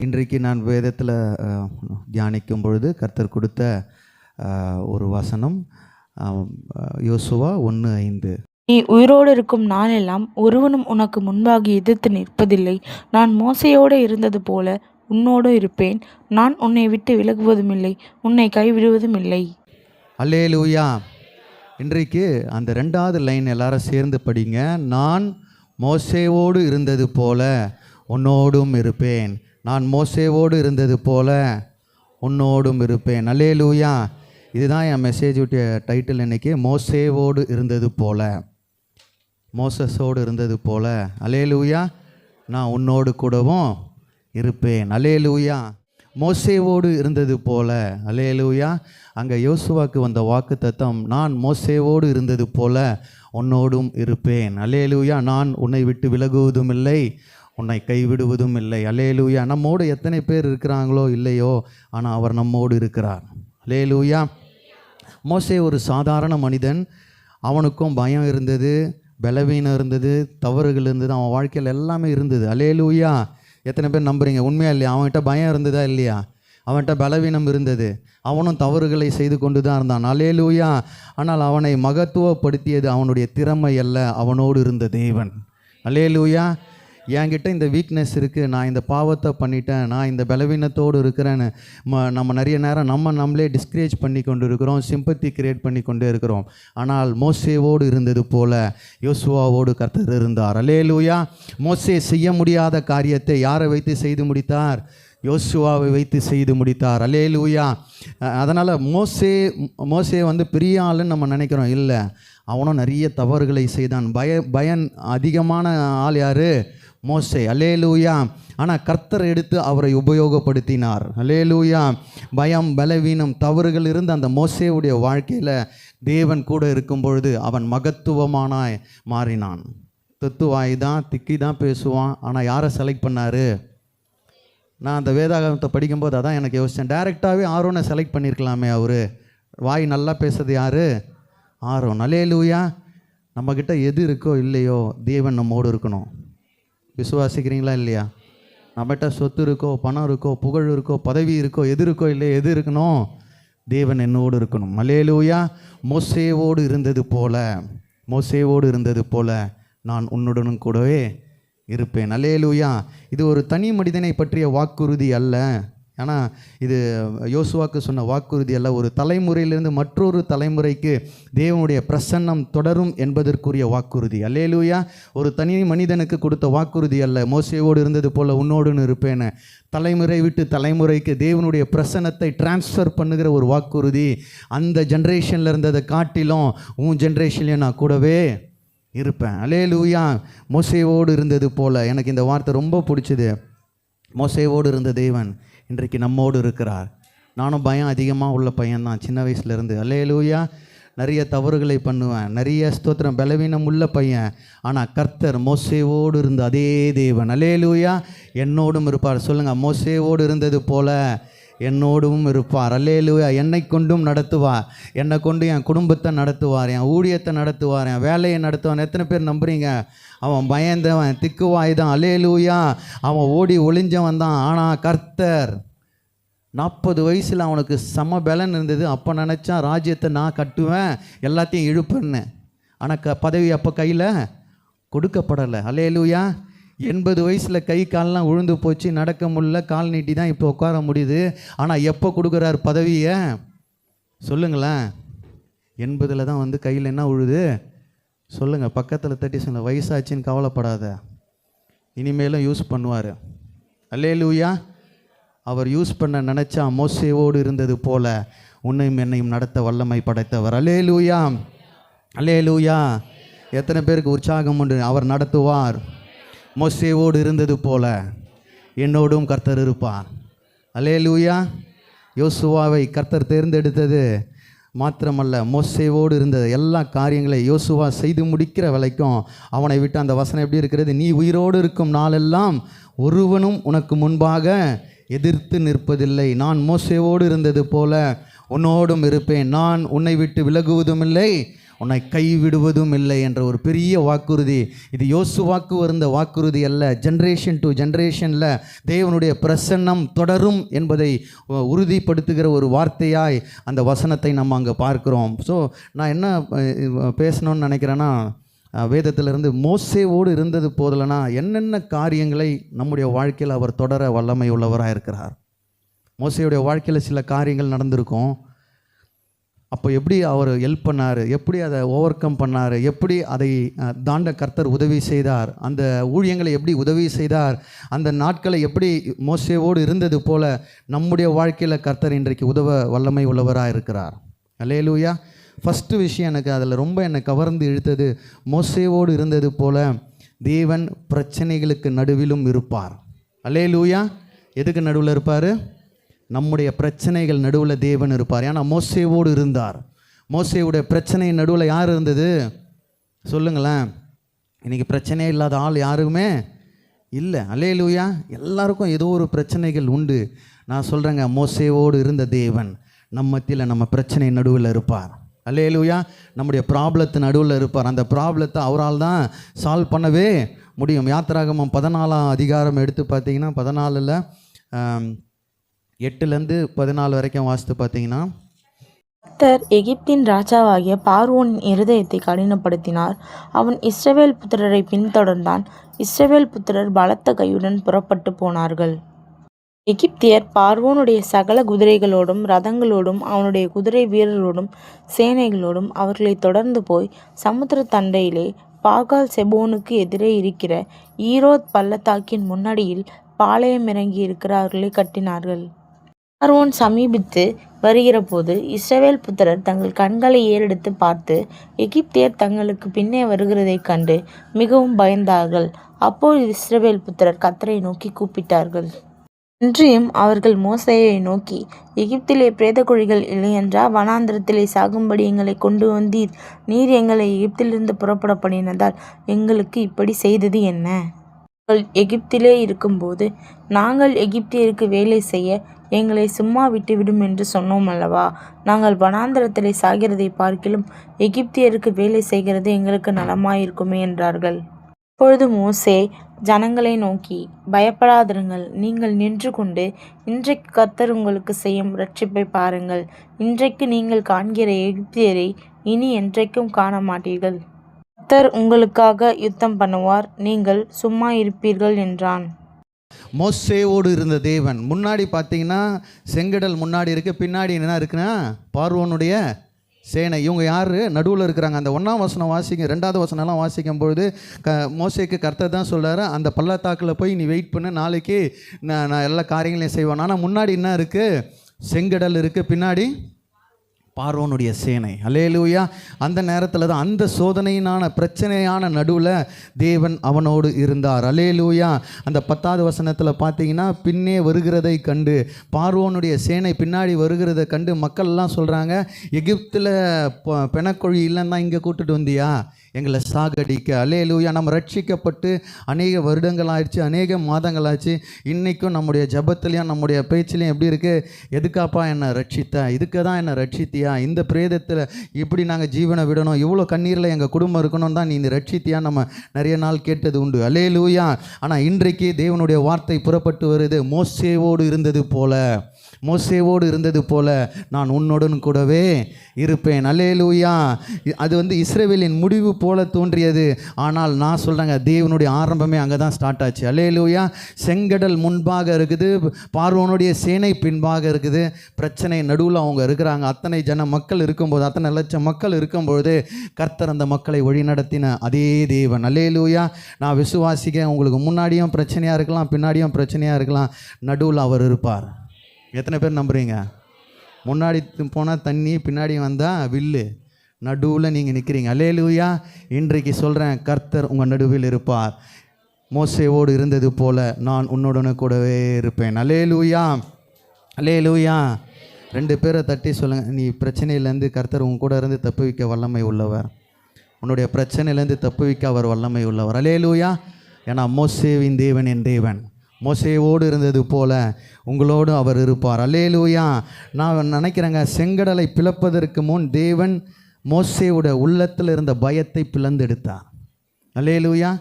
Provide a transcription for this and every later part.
இன்றைக்கு நான் வேதத்தில் தியானிக்கும் பொழுது கர்த்தர் கொடுத்த ஒரு வசனம் யோசுவா 1:5. நீ உயிரோடு இருக்கும் நாளெல்லாம் ஒருவனும் உனக்கு முன்பாக எதிர்த்து நிற்பதில்லை. நான் மோசேயோடு இருந்தது போல உன்னோடு இருப்பேன். நான் உன்னை விட்டு விலகுவதும் இல்லை, உன்னை கைவிடுவதும் இல்லை. அல்லேலூயா. இன்றைக்கு அந்த 2வது லைன் எல்லாரும் சேர்ந்து படிங்க. நான் மோசேவோடு இருந்தது போல உன்னோடும் இருப்பேன். நான் மோசேவோடு இருந்தது போல உன்னோடும் இருப்பேன். அல்லேலூயா. இதுதான் என் மெசேஜுடைய டைட்டில் இன்னைக்கு. மோசேவோடு இருந்தது போல, மோசஸோடு இருந்தது போல. அல்லேலூயா. நான் உன்னோடு கூடவும் இருப்பேன். அல்லேலூயா. மோசேவோடு இருந்தது போல. அல்லேலூயா. அங்கே யோசுவாக்கு வந்த வாக்கு தத்தம், நான் மோசேவோடு இருந்தது போல உன்னோடும் இருப்பேன். அல்லேலூயா. நான் உன்னை விட்டு விலகுவதும் இல்லை, உன்னை கைவிடுவதும் இல்லை. அல்லேலூயா. நம்மோடு எத்தனை பேர் இருக்கிறாங்களோ இல்லையோ, ஆனால் அவர் நம்மோடு இருக்கிறார். அல்லேலூயா. மோசே ஒரு சாதாரண மனிதன். அவனுக்கும் பயம் இருந்தது, பலவீனம் இருந்தது, தவறுகள் இருந்தது, அவன் வாழ்க்கையில் எல்லாமே இருந்தது. அல்லேலூயா. எத்தனை பேர் நம்புறீங்க? உண்மையா இல்லையா? அவன்கிட்ட பயம் இருந்ததா இல்லையா? அவன்கிட்ட பலவீனம் இருந்தது, அவனும் தவறுகளை செய்து கொண்டு தான் இருந்தான். அல்லேலூயா. ஆனால் அவனை மகத்துவப்படுத்தியது அவனுடைய திறமை அல்ல, அவனோடு இருந்த தேவன். அல்லேலூயா. என்கிட்ட இந்த வீக்னஸ் இருக்குது, நான் இந்த பாவத்தை பண்ணிட்டேன், நான் இந்த பலவீனத்தோடு இருக்கிறேன்னு நம்ம நிறைய நேரம் நம்மளே டிஸ்கரேஜ் பண்ணி கொண்டு இருக்கிறோம், சிம்பத்தி கிரியேட் பண்ணி கொண்டே இருக்கிறோம். ஆனால் மோசேவோடு இருந்தது போல யோசுவாவோடு கர்த்தர் இருந்தார். அல்லேலூயா. மோசே செய்ய முடியாத காரியத்தை யாரை வைத்து செய்து முடித்தார்? யோசுவாவை வைத்து செய்து முடித்தார். அல்லேலூயா. அதனால் மோசே பெரிய ஆளுன்னு நம்ம நினைக்கிறோம். இல்லை, அவனும் நிறைய தவறுகளை செய்தான். பயன் அதிகமான ஆள் யார்? மோசே. அல்லேலூயா. ஆனால் கர்த்தர் எடுத்து அவரை உபயோகப்படுத்தினார். அல்லேலூயா. பயம், பலவீனம், தவறுகள் இருந்த அந்த மோசேவுடைய வாழ்க்கையில் தேவன் கூட இருக்கும் பொழுது அவன் மகத்துவமானாய் மாறினான். தத்துவாய் தான், திக்கி தான் பேசுவான். ஆனால் யாரை செலக்ட் பண்ணார்? நான் அந்த வேதாகமத்தை படிக்கும்போது அதான் எனக்கு யோசித்தேன். டைரெக்டாகவே ஆரோனை செலக்ட் பண்ணியிருக்கலாமே. அவர் வாய் நல்லா பேசுறது யார்? ஆரோன். அல்லேலூயா. நம்மக்கிட்ட எது இருக்கோ இல்லையோ, தேவன் நம்மோடு இருக்கணும். விசுவாசிக்கிறீங்களா இல்லையா? நம்மகிட்ட சொத்து இருக்கோ, பணம் இருக்கோ, புகழ் இருக்கோ, பதவி இருக்கோ, எது இருக்கோ இல்லையோ, எது இருக்கணும்? தேவன் என்னோடு இருக்கணும். அல்லேலூயா. மோசேவோடு இருந்தது போல நான் உன்னுடனும் கூடவே இருப்பேன். அல்லேலூயா. இது ஒரு தனி மனிதனை பற்றிய வாக்குறுதி அல்ல. ஆனால் இது யோசுவாக்கு சொன்ன வாக்குறுதி அல்ல. ஒரு தலைமுறையிலிருந்து மற்றொரு தலைமுறைக்கு தேவனுடைய பிரசன்னம் தொடரும் என்பதற்குரிய வாக்குறுதி. அல்லேலூயா. ஒரு தனி மனிதனுக்கு கொடுத்த வாக்குறுதி அல்ல. மோசேவோடு இருந்தது போல் உன்னோடுன்னு இருப்பேன்னு. தலைமுறை விட்டு தலைமுறைக்கு தேவனுடைய பிரசன்னத்தை டிரான்ஸ்ஃபர் பண்ணுகிற ஒரு வாக்குறுதி. அந்த ஜென்ரேஷனில் இருந்ததை காட்டிலும் உன் ஜென்ரேஷன்லேயும் நான் கூடவே இருப்பேன். அல்லேலூயா. மோசேவோடு இருந்தது போல். எனக்கு இந்த வார்த்தை ரொம்ப பிடிச்சது. மோசேவோடு இருந்த தேவன் இன்றைக்கு நம்மோடு இருக்கிறார். நானும் பயம் அதிகமாக உள்ள பையன்தான் சின்ன வயசுலேருந்து. அல்லேலூயா. நிறைய தவறுகளை பண்ணுவேன், நிறைய ஸ்தோத்திரம், பலவீனம் உள்ள பையன். ஆனால் கர்த்தர் மோசேவோடு இருந்த அதே தேவன் அல்லேலூயா என்னோடும் இருப்பார். சொல்லுங்கள், மோசேவோடு இருந்தது போல என்னோடும் இருப்பார். அல்லேலூயா. என்னை கொண்டும் நடத்துவார், என்னை கொண்டு என் குடும்பத்தை நடத்துவார், என் ஊழியத்தை நடத்துவார், என் வேலையை நடத்துவார். எத்தனை பேர் நம்புறீங்க? அவன் பயந்தவன், திக்குவாய் தான். அல்லேலூயா. அவன் ஓடி ஒளிஞ்சவன் தான். ஆனால் கர்த்தர் 40 வயசில் அவனுக்கு சம பலன் இருந்தது. அப்போ நினச்சான் ராஜ்யத்தை நான் கட்டுவேன், எல்லாத்தையும் இழுப்பேன்னு. ஆனால் பதவி அப்போ கையில் கொடுக்கப்படலை. அல்லேலூயா. 80 வயசில் கை கால்லாம் உழுந்து போச்சு, நடக்க முடியல, கால் நீட்டி தான் இப்போ உட்கார முடியுது. ஆனால் எப்போ கொடுக்குறார் பதவியை? சொல்லுங்களேன். 80 தான் கையில் என்ன உழுது? சொல்லுங்கள். பக்கத்தில் தட்டி சொல்லுங்கள், வயசாச்சுன்னு கவலைப்படாத, இனிமேலும் யூஸ் பண்ணுவார். அல்லேலூயா. அவர் யூஸ் பண்ண நினச்சா மோசேவோடு இருந்தது போல உன்னையும் என்னையும் நடத்த வல்லமை படைத்தவர். அல்லேலூயா. அல்லேலூயா. எத்தனை பேருக்கு உற்சாகம் உண்டு? அவர் நடத்துவார். மோசேவோடு இருந்தது போல என்னோடும் கர்த்தர் இருப்பார். அல்லேலூயா. யோசுவாவை கர்த்தர் தேர்ந்தெடுத்தது மாத்திரமல்ல, மோசேவோடு இருந்த எல்லா காரியங்களை யோசுவா செய்து முடிக்கிற வரைக்கும் அவனை விட்டு அந்த வசனம் எப்படி இருக்கிறது? நீ உயிரோடு இருக்கும் நாளெல்லாம் ஒருவனும் உனக்கு முன்பாக எதிர்த்து நிற்பதில்லை. நான் மோசேவோடு இருந்தது போல உன்னோடும் இருப்பேன். நான் உன்னை விட்டு விலகுவதும் இல்லை, உன்னை கைவிடுவதும் இல்லை என்ற ஒரு பெரிய வாக்குறுதி. இது யோசுவாக்கு இருந்த வாக்குறுதி அல்ல, ஜென்ரேஷன் டு ஜென்ரேஷனில் தேவனுடைய பிரசன்னம் தொடரும் என்பதை உறுதிப்படுத்துகிற ஒரு வார்த்தையாய் அந்த வசனத்தை நம்ம அங்கே பார்க்குறோம். ஸோ நான் என்ன பேசணும்னு நினைக்கிறேன்னா, வேதத்திலிருந்து மோசேவோடு இருந்தது போதலனா என்னென்ன காரியங்களை நம்முடைய வாழ்க்கையில் அவர் தொடர வல்லமை உள்ளவராக இருக்கிறார். மோசேயுடைய வாழ்க்கையில் சில காரியங்கள் நடந்திருக்கும். அப்போ எப்படி அவர் ஹெல்ப் பண்ணார், எப்படி அதை ஓவர் கம் பண்ணார், எப்படி அதை தாண்ட கர்த்தர் உதவி செய்தார், அந்த ஊழியங்களை எப்படி உதவி செய்தார், அந்த நாட்களை எப்படி மோசேவோடு இருந்தது போல நம்முடைய வாழ்க்கையில் கர்த்தர் இன்றைக்கு உதவ வல்லமை உள்ளவராக இருக்கிறார். அல்லேலூயா. ஃபஸ்ட்டு விஷயம் எனக்கு அதில் ரொம்ப என்னை கவர்ந்து இழுத்தது, மோசேவோடு இருந்தது போல தேவன் பிரச்சனைகளுக்கு நடுவிலும் இருப்பார். அல்லேலூயா. எதுக்கு நடுவில் இருப்பார்? நம்முடைய பிரச்சனைகள் நடுவில் தேவன் இருப்பார். ஏன்னா மோசேவோடு இருந்தார். மோசேவுடைய பிரச்சனை நடுவில் யார் இருந்தது சொல்லுங்களேன். இன்றைக்கி பிரச்சனையே இல்லாத ஆள் யாருக்குமே இல்லை. அல்லேலூயா. எல்லாருக்கும் ஏதோ ஒரு பிரச்சனைகள் உண்டு. நான் சொல்கிறேங்க, மோசேவோடு இருந்த தேவன் நம்ம மத்தியில் நம்ம பிரச்சனை நடுவில் இருப்பார். அல்லேலூயா. நம்முடைய ப்ராப்ளத்து நடுவில் இருப்பார். அந்த ப்ராப்ளத்தை அவரால் தான் சால்வ் பண்ணவே முடியும். யாத்திராகமம் 14ஆம் அதிகாரம் எடுத்து பார்த்தீங்கன்னா 14ல் 8லேருந்து 14 வரைக்கும் வாசித்து பார்த்தீங்கன்னா, கர்த்தர் எகிப்தின் ராஜாவாகிய பார்வோனின் இருதயத்தை கடினப்படுத்தினார். அவன் இஸ்ரவேல் புத்திரரை பின்தொடர்ந்தான். இஸ்ரவேல் புத்திரர் பலத்த கையுடன் புறப்பட்டு போனார்கள். எகிப்தியர் பார்வோனுடைய சகல குதிரைகளோடும் ரதங்களோடும் அவனுடைய குதிரை வீரரோடும் சேனைகளோடும் அவர்களை தொடர்ந்து போய் சமுத்திர தண்டையிலே பாகால் செபோனுக்கு எதிரே இருக்கிற ஈரோத் பள்ளத்தாக்கின் முன்னடியில் பாளையம் இறங்கி இருக்கிறவர்களை கட்டினார்கள். பார்வோன் சமீபித்து வருகிற போது இஸ்ரவேல் புத்திரர் தங்கள் கண்களை ஏறெடுத்து பார்த்து எகிப்தியர் தங்களுக்கு பின்னே வருகிறதைக் கண்டு மிகவும் பயந்தார்கள். அப்போது இஸ்ரவேல் புத்திரர் கர்த்தரை நோக்கி கூப்பிட்டார்கள். இன்றியும் அவர்கள் மோசேயை நோக்கி, எகிப்திலே பிரேத குழிகள் இல்லையென்றா வனாந்திரத்திலே சாகும்படி எங்களை கொண்டு வந்தீர்? நீர் எங்களை எகிப்திலிருந்து புறப்பட பண்ணினதால் எங்களுக்கு இப்படி செய்தது என்ன? நாங்கள் எகிப்திலே இருக்கும்போது நாங்கள் எகிப்தியருக்கு வேலை செய்ய எங்களை சும்மா விட்டுவிடும் என்று சொன்னோம் அல்லவா? நாங்கள் வனாந்திரத்திலே சாகிறதை பார்க்கிலும் எகிப்தியருக்கு வேலை செய்கிறது எங்களுக்கு நலமாயிருக்குமே என்றார்கள். அப்பொழுது மோசே ஜனங்களை நோக்கி, பயப்படாதிருங்கள், நீங்கள் நின்று கொண்டு இன்றைக்கு கர்த்தர் உங்களுக்கு செய்யும் இரட்சிப்பை பாருங்கள். இன்றைக்கு நீங்கள் காண்கிற எகிப்தியரை இனி என்றைக்கும் காண மாட்டீர்கள். கர்த்தர் உங்களுக்காக யுத்தம் பண்ணுவார், நீங்கள் சும்மா இருப்பீர்கள் என்றான். மோசேவோடு இருந்த தேவன். முன்னாடி பார்த்தீங்கன்னா செங்கடல் முன்னாடி இருக்குது, பின்னாடி என்ன இருக்குன்னா பார்வோனுடைய சேனை. இவங்க யார்? நடுவில் இருக்கிறாங்க. அந்த 1ஆம் வசனம் வாசிக்க, 2வது வசனம்லாம் வாசிக்கும் பொழுது மோசேக்கு கர்த்தர் தான் சொல்கிறாரு, அந்த பள்ளத்தாக்கில் போய் நீ வெயிட் பண்ணு, நாளைக்கு நான் எல்லா காரியங்களையும் செய்வேன். ஆனால் முன்னாடி என்ன இருக்குது? செங்கடல் இருக்குது, பின்னாடி பார்வோனுடைய சேனை. அல்லேலூயா. அந்த நேரத்தில் தான் அந்த சோதனையினான பிரச்சனையான நடுவில் தேவன் அவனோடு இருந்தார். அல்லேலூயா. அந்த 10வது வசனத்தில் பார்த்தீங்கன்னா, பின்னே வருகிறதை கண்டு, பார்வோனுடைய சேனை பின்னாடி வருகிறதை கண்டு மக்கள்லாம் சொல்கிறாங்க, எகிப்தில் பெணக்கொழி இல்லைன்னா இங்கே கூட்டுட்டு வந்தியா எங்களை சாகடிக்க? அல்லேலூயா. நம்ம ரட்சிக்கப்பட்டு அநேக வருடங்கள் ஆயிடுச்சு, அநேக மாதங்கள் ஆச்சு. இன்றைக்கும் நம்முடைய ஜபத்துலேயும் நம்முடைய பேச்சிலையும் எப்படி இருக்குது? எதுக்காப்பா என்னை ரட்சித்த? இதுக்கு தான் என்னை ரட்சித்தியா? இந்த பிரேதத்தில் இப்படி நாங்கள் ஜீவனை விடணும், இவ்வளோ கண்ணீரில் எங்கள் குடும்பம் இருக்கணும் தான் நீ இந்த ரட்சித்தியா நம்ம நிறைய நாள் கேட்டது உண்டு. அல்லேலூயா. ஆனால் இன்றைக்கு தேவனுடைய வார்த்தை புறப்பட்டு வருது, மோசேவோடு இருந்தது போல, மோசேவோடு இருந்தது போல நான் உன்னுடன் கூடவே இருப்பேன். அல்லேலூயா. அது இஸ்ரவேலின் முடிவு போல தோன்றியது. ஆனால் நான் சொல்கிறேங்க, தேவனுடைய ஆரம்பமே அங்கே தான் ஸ்டார்ட் ஆச்சு. அல்லேலூயா. செங்கடல் முன்பாக இருக்குது, பார்வோனுடைய சேனை பின்பாக இருக்குது. பிரச்சனை நடுவில் அவங்க இருக்கிறாங்க. அத்தனை ஜன மக்கள் இருக்கும்போது, அத்தனை லட்சம் மக்கள் இருக்கும்பொழுது கர்த்தர் அந்த மக்களை வழிநடத்தின அதே தேவன். அல்லேலூயா. நான் விசுவாசிக்க, உங்களுக்கு முன்னாடியும் பிரச்சனையாக இருக்கலாம், பின்னாடியும் பிரச்சனையாக இருக்கலாம், நடுவில் அவர் இருப்பார். எத்தனை பேர் நம்புறீங்க? முன்னாடி போனால் தண்ணி, பின்னாடி வந்தால் வில்லு, நடுவில் நீங்கள் நிற்கிறீங்க. அல்லேலூயா. இன்றைக்கு சொல்கிறேன், கர்த்தர் உங்கள் நடுவில் இருப்பார். மோசேவோடு இருந்தது போல நான் உன்னுடனே கூடவே இருப்பேன். அல்லேலூயா. அல்லேலூயா. 2 பேரை தட்டி சொல்லுங்கள், நீ பிரச்சனையிலேருந்து கர்த்தர் உன் கூட இருந்து தப்பு வைக்க வல்லமை உள்ளவர். உன்னுடைய பிரச்சனையிலேருந்து தப்பு வைக்க அவர் வல்லமை உள்ளவர். அல்லேலூயா. ஏன்னா மோசேவின் தேவன் என் தேவன். மோசேவோடு இருந்தது போல உங்களோடு அவர் இருப்பார். அல்லேலூயா. நான் நினைக்கிறேங்க, செங்கடலை பிளப்பதற்கு முன் தேவன் மோசேயோட உள்ளத்தில் இருந்த பயத்தை பிளந்தெடுத்தார். அல்லேலூயா.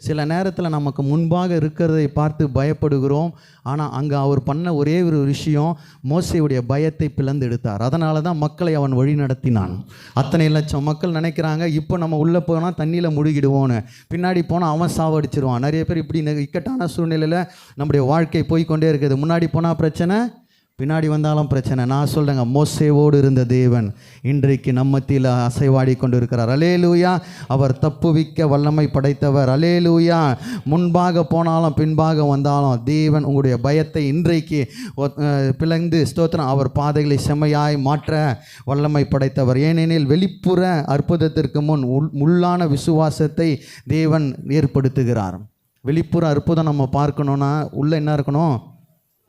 சில நேரத்தில் நமக்கு முன்பாக இருக்கிறதை பார்த்து பயப்படுகிறோம். ஆனால் அங்கே அவர் பண்ண ஒரே ஒரு விஷயம், மோசேயுடைய பயத்தை பிளந்தெடுத்தார். அதனால தான் மக்களை அவன் வழி நடத்தினான். அத்தனை லட்சம் மக்கள் நினைக்கிறாங்க இப்போ நம்ம உள்ளே போனால் தண்ணியில் முழுகிடுவோன்னு, பின்னாடி போனால் அவன் சாவடிச்சிருவான். நிறைய பேர் இப்படி இக்கட்டான சூழ்நிலையில் நம்முடைய வாழ்க்கை போய்கொண்டே இருக்குது. முன்னாடி போனால் பிரச்சனை, பின்னாடி வந்தாலும் பிரச்சனை. நான் சொல்கிறேங்க, மோசேவோடு இருந்த தேவன் இன்றைக்கு நம்மத்தியில் அசைவாடி கொண்டு இருக்கிறார். அல்லேலூயா. அவர் தப்புவிக்க வல்லமை படைத்தவர். அல்லேலூயா. முன்பாக போனாலும் பின்பாக வந்தாலும் தேவன் உங்களுடைய பயத்தை இன்றைக்கு பிளந்து ஸ்தோத்திரம், அவர் பாதைகளை செம்மையாய் மாற்ற வல்லமை படைத்தவர். ஏனெனில் வெளிப்புற அற்புதத்திற்கு முன் உள்ளான விசுவாசத்தை தேவன் ஏற்படுத்துகிறார். வெளிப்புற அற்புதம் நம்ம பார்க்கணுன்னா உள்ளே என்ன இருக்கணும்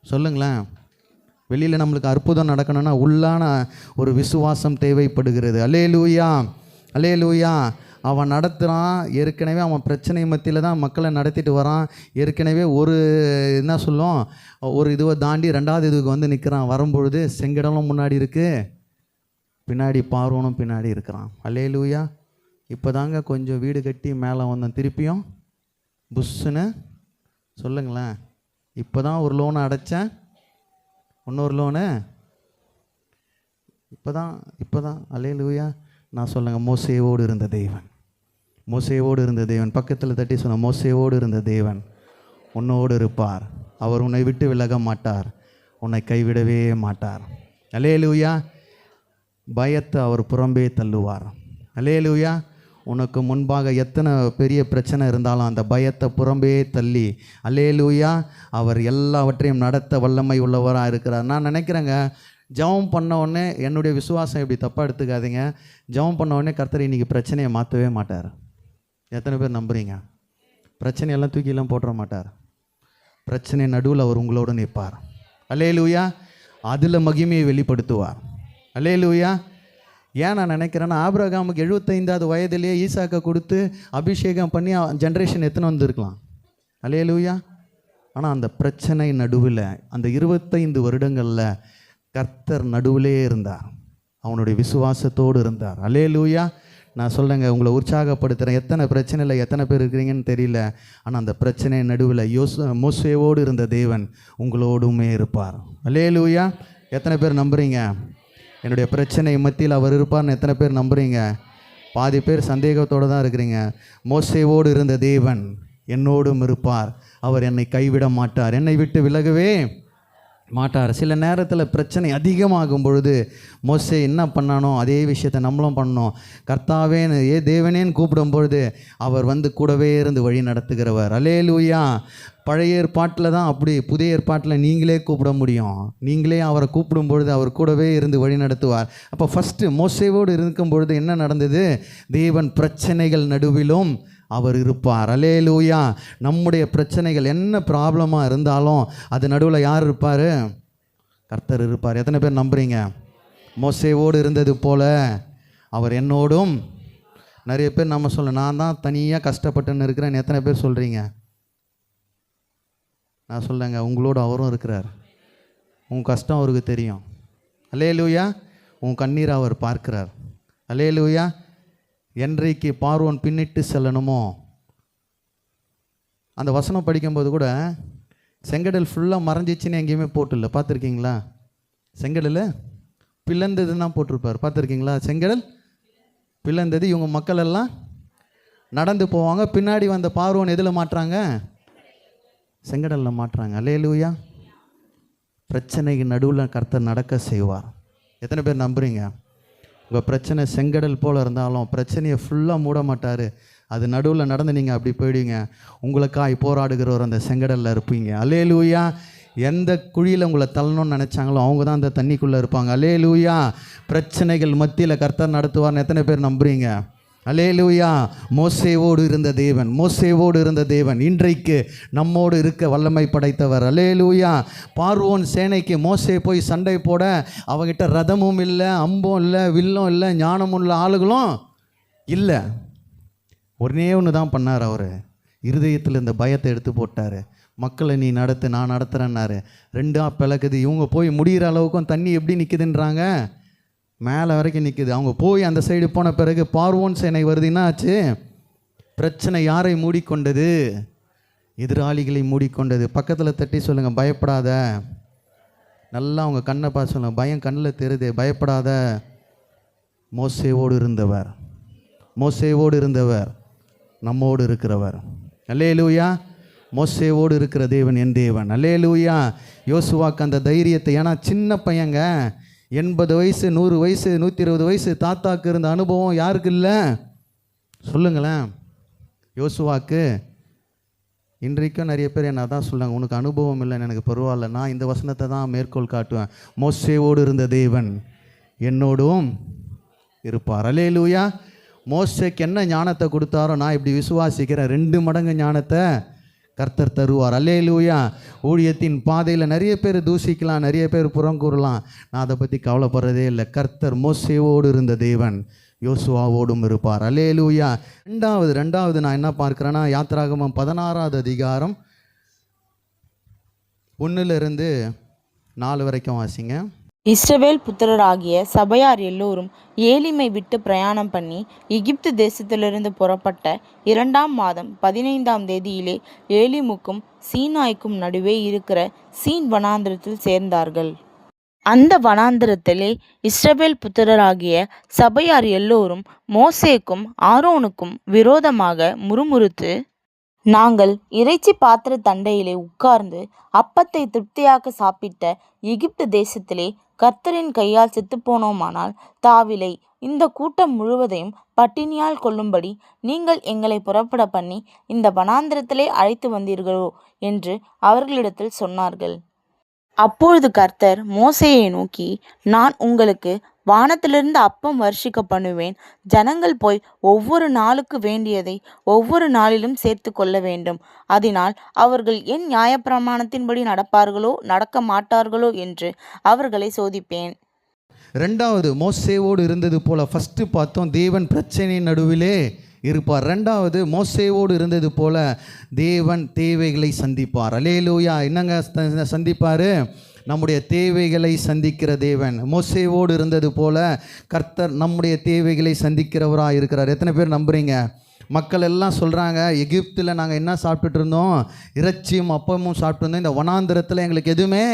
சொல்லுங்களேன். வெளியில் நம்மளுக்கு அற்புதம் நடக்கணும்னா உள்ளான ஒரு விசுவாசம் தேவைப்படுகிறது. அல்லேலூயா. அல்லேலூயா. அவன் நடத்துகிறான். ஏற்கனவே அவன் பிரச்சனை மத்தியில் தான் மக்களை நடத்திட்டு வரான். ஏற்கனவே ஒரு என்ன சொல்லும், ஒரு இதுவை தாண்டி ரெண்டாவது இதுக்கு வந்து நிற்கிறான். வரும்பொழுது செங்கடலும் முன்னாடி இருக்குது, பின்னாடி பார்வோனும் பின்னாடி இருக்கிறான். அல்லேலூயா. இப்போ தாங்க கொஞ்சம் வீடு கட்டி மேலே வந்தோம், திருப்பியும் புஷ்ஷுன்னு சொல்லுங்களேன். இப்போ தான் ஒரு லோனை அடைச்சேன், இன்னொரு லோனு இப்போ தான். அல்லேலூயா. நான் சொல்லுங்க, மோசேவோடு இருந்த தேவன், மோசேவோடு இருந்த தேவன். பக்கத்தில் தட்டி சொன்ன, மோசேவோடு இருந்த தேவன் உன்னோடு இருப்பார். அவர் உன்னை விட்டு விலக மாட்டார், உன்னை கைவிடவே மாட்டார். அல்லேலூயா. பயத்தை அவர் புறம்பே தள்ளுவார். அல்லேலூயா. உனக்கு முன்பாக எத்தனை பெரிய பிரச்சனை இருந்தாலும் அந்த பயத்தை புறம்பே தள்ளி, அல்லேலூயா, அவர் எல்லாவற்றையும் நடத்த வல்லமை உள்ளவராக இருக்கிறார். நான் நினைக்கிறேங்க, ஜெபம் பண்ண உடனே, என்னுடைய விசுவாசம் இப்படி தப்பாக எடுத்துக்காதீங்க, ஜெபம் பண்ண உடனே கர்த்தர் இன்றைக்கி பிரச்சனையை மாற்றவே மாட்டார். எத்தனை பேர் நம்புறீங்க? பிரச்சனையெல்லாம் தூக்கிலாம் போட்டுற மாட்டார். பிரச்சனை நடுவில் அவர் உங்களோடு நிற்பார். அல்லேலூயா. அதில் மகிமையை வெளிப்படுத்துவார். அல்லேலூயா. ஏன் நான் நினைக்கிறேன்னா, ஆபிரகாமுக்கு 75வது வயதிலேயே ஈசாக்கை கொடுத்து அபிஷேகம் பண்ணி ஜென்ரேஷன் எத்தனை வந்திருக்கலாம். அல்லேலூயா. ஆனால் அந்த பிரச்சனை நடுவில், அந்த 25 வருடங்களில் கர்த்தர் நடுவிலே இருந்தார். அவனுடைய விசுவாசத்தோடு இருந்தார். அல்லேலூயா. நான் சொல்கிறேங்க, உங்களை உற்சாகப்படுத்துகிறேன். எத்தனை பிரச்சனையில் எத்தனை பேர் இருக்கிறீங்கன்னு தெரியல, ஆனால் அந்த பிரச்சனை நடுவில் மோசேவோடு இருந்த தேவன் உங்களோடுமே இருப்பார். அல்லேலூயா. எத்தனை பேர் நம்புறீங்க? என்னுடைய பிரச்சனை மத்தியில் அவர் இருப்பார்னு எத்தனை பேர் நம்புறீங்க? பாதி பேர் சந்தேகத்தோடு தான் இருக்கிறீங்க. மோசேவோடு இருந்த தேவன் என்னோடும் இருப்பார், அவர் என்னை கைவிட மாட்டார், என்னை விட்டு விலகவே மாட்டார். சில நேரத்தில் பிரச்சனை அதிகமாகும் பொழுது மோசே என்ன பண்ணானோ அதே விஷயத்தை நம்மளும் பண்ணோம். கர்த்தாவேன்னு தேவனேன்னு கூப்பிடும் பொழுது அவர் வந்து கூடவே இருந்து வழி நடத்துகிறவர். அல்லேலூயா. பழைய ஏற்பாட்டில் தான் அப்படி, புதிய ஏற்பாட்டில் நீங்களே கூப்பிட முடியும். நீங்களே அவரை கூப்பிடும் பொழுது அவர் கூடவே இருந்து வழி நடத்துவார். அப்போ ஃபஸ்ட்டு மோசேவோடு இருக்கும் பொழுது என்ன நடந்தது? தேவன் பிரச்சனைகள் நடுவிலும் அவர் இருப்பார். அல்லேலூயா. நம்முடைய பிரச்சனைகள் என்ன ப்ராப்ளமாக இருந்தாலும் அது நடுவில் யார் இருப்பார்? கர்த்தர் இருப்பார். எத்தனை பேர் நம்புறீங்க? மோசேவோடு இருந்தது போல அவர் என்னோடும். நிறைய பேர் நம்ம சொல்ல, நான் தான் தனியாக கஷ்டப்பட்டுன்னு இருக்கிறேன். எத்தனை பேர் சொல்கிறீங்க? நான் சொல்லுங்க, உங்களோட அவரும் இருக்கிறார். உன் கஷ்டம் அவருக்கு தெரியும். அல்லேலூயா. உன் கண்ணீரை அவர் பார்க்கிறார். அல்லேலூயா. என்றைக்கு பார்வோன் பின்னிட்டு செல்லணுமோ, அந்த வசனம் படிக்கும்போது கூட செங்கடல் ஃபுல்லாக மறைஞ்சிச்சின்னு எங்கேயுமே போட்டுல்ல, பார்த்துருக்கீங்களா? செங்கடல் பிளந்ததுன்னு தான் போட்டிருப்பார், பார்த்துருக்கீங்களா? செங்கடல் பிளந்தது. இவங்க மக்கள் எல்லாம் நடந்து போவாங்க. பின்னாடி வந்த பார்வோன் எதில் மாட்டுறாங்க? செங்கடலில் மாட்டுறாங்க. அல்லேலூயா. பிரச்சனைக்கு நடுவில் கர்த்தர் நடக்க செய்வார். எத்தனை பேர் நம்புறீங்க? உங்கள் பிரச்சனை செங்கடல் போல் இருந்தாலும் பிரச்சனையை ஃபுல்லாக மூட மாட்டார். அது நடுவில் நடந்து நீங்கள் அப்படி போயிடுவீங்க. உங்களுக்காய் போராடுகிறவர் அந்த செங்கடலில் இருப்பீங்க. அல்லேலூயா. எந்த குழியில் உங்களை தள்ளணும்னு நினச்சாங்களோ அவங்க தான் அந்த தண்ணிக்குள்ளே இருப்பாங்க. அல்லேலூயா. பிரச்சனைகள் மத்தியில் கர்த்தர் நடத்துவார்னு எத்தனை பேர் நம்புறீங்க? அல்லேலூயா. மோசேவோடு இருந்த தேவன், மோசேவோடு இருந்த தேவன் இன்றைக்கு நம்மோடு இருக்க வல்லமை படைத்தவர். அல்லேலூயா. பார்வோன் சேனைக்கு மோசே போய் சண்டை போட அவகிட்ட ரதமும் இல்லை, அம்பும் இல்லை, வில்லும் இல்லை, ஞானமும் இல்லை, ஆளுகளும் இல்லை. ஒரே ஒன்று தான் பண்ணார். அவர் இருதயத்தில் இந்த பயத்தை எடுத்து போட்டார். மக்களை நீ நடத்து, நான் நடத்துகிறேன்னாரு. ரெண்டாக பிளக்குது. இவங்க போய் முடிகிற அளவுக்கும் தண்ணி எப்படி நிற்குதுன்றாங்க? மேலே வரைக்கும் நிற்குது. அவங்க போய் அந்த சைடு போன பிறகு பார்வோன் சேனை வருதுன்னா ஆச்சு, பிரச்சனை யாரை மூடிக்கொண்டது? எதிராளிகளை மூடிக்கொண்டது. பக்கத்தில் தட்டி சொல்லுங்கள், பயப்படாத. நல்லா அவங்க கண்ணை பார்த்து சொல்லுங்கள், பயம் கண்ணில் தெரியுது, பயப்படாத. மோசேவோடு இருந்தவர், மோசேவோடு இருந்தவர் நம்மோடு இருக்கிறவர். அல்லேலூயா. மோசேவோடு இருக்கிற தேவன் என் தேவன். அல்லேலூயா. யோசுவாக்கு அந்த தைரியத்தை, ஏன்னா சின்ன பையங்க, 80 வயசு 100 வயசு 120 வயசு தாத்தாக்கு இருந்த அனுபவம் யாருக்கு இல்லை? சொல்லுங்களேன். யோசுவாக்கு. இன்றைக்கும் நிறைய பேர் என்ன தான் சொல்கிறாங்க, உனக்கு அனுபவம் இல்லைன்னு. எனக்கு பரவாயில்ல, நான் இந்த வசனத்தை தான் மேற்கோள் காட்டுவேன். மோசேவோடு இருந்த தேவன் என்னோடும் இருப்பார். அல்லேலூயா. மோசேக்கு என்ன ஞானத்தை கொடுத்தாரோ நான் இப்படி விசுவாசிக்கிறேன், 2 மடங்கு ஞானத்தை கர்த்தர் தருவார். அல்லேலூயா. ஊழியத்தின் பாதையில் நிறைய பேர் தூசிக்கலாம், நிறைய பேர் புறம் கூறலாம். நான் அதை பற்றி கவலைப்படுறதே இல்லை. கர்த்தர் மோசேவோடு இருந்த தேவன் யோசுவாவோடும் இருப்பார். அல்லேலூயா. ரெண்டாவது நான் என்ன பார்க்குறேன்னா, யாத்திராகமம் 16வது அதிகாரம் 1-4 வரைக்கும் வாசிங்க. இஸ்ரவேல் புத்திரராகிய சபையார் எல்லோரும் ஏலிமை விட்டு பிரயாணம் பண்ணி எகிப்து தேசத்திலிருந்து புறப்பட்ட 2ஆம் மாதம் 15ஆம் தேதியிலே ஏலிமுக்கும் சீனாய்க்கும் நடுவே இருக்கிற சீன் வனாந்திரத்தில் சேர்ந்தார்கள். அந்த வனாந்திரத்திலே இஸ்ரவேல் புத்திரராகிய சபையார் எல்லோரும் மோசேக்கும் ஆரோனுக்கும் விரோதமாக முறுமுறுத்து, நாங்கள் இறைச்சி பாத்திர தண்டையிலே உட்கார்ந்து அப்பத்தை திருப்தியாக சாப்பிட்ட எகிப்து தேசத்திலே கர்த்தரின் கையால் செத்துப்போனோமானால் தாவிலை இந்த கூட்டம் முழுவதையும் பட்டினியால் கொல்லும்படி நீங்கள் எங்களை புறப்பட பண்ணி இந்த வனாந்திரத்திலே அழைத்து வந்தீர்களோ என்று அவர்களிடத்தில் சொன்னார்கள். அப்பொழுது கர்த்தர் மோசேயை நோக்கி, நான் உங்களுக்கு வானத்திலிருந்து அப்பம் வருஷிக்க பண்ணுவேன். ஜனங்கள் போய் ஒவ்வொரு நாளுக்கு வேண்டியதை ஒவ்வொரு நாளிலும் சேர்த்து கொள்ள வேண்டும். அதனால் அவர்கள் என் நியாயப்பிரமாணத்தின்படி நடப்பார்களோ நடக்க மாட்டார்களோ என்று அவர்களை சோதிப்பேன். 2வது மோசேவோடு இருந்தது போல. ஃபஸ்ட்டு பார்த்தோம், தேவன் பிரச்சனை நடுவிலே இருப்பார். 2வது மோசேவோடு இருந்தது போல தேவன் தேவைகளை சந்திப்பார். அல்லேலூயா. என்னங்க சந்திப்பார்? நம்முடைய தேவைகளை சந்திக்கிற தேவன். மோசேவோடு இருந்தது போல கர்த்தர் நம்முடைய தேவைகளை சந்திக்கிறவராக இருக்கிறார். எத்தனை பேர் நம்புறீங்க? மக்கள் எல்லாம் சொல்கிறாங்க, எகிப்தில் நாங்கள் என்ன சாப்பிட்டுட்டு இருந்தோம்? இறைச்சியும் அப்பமும் சாப்பிட்டு இருந்தோம், இந்த வனாந்திரத்தில் எங்களுக்கு எதுவுமே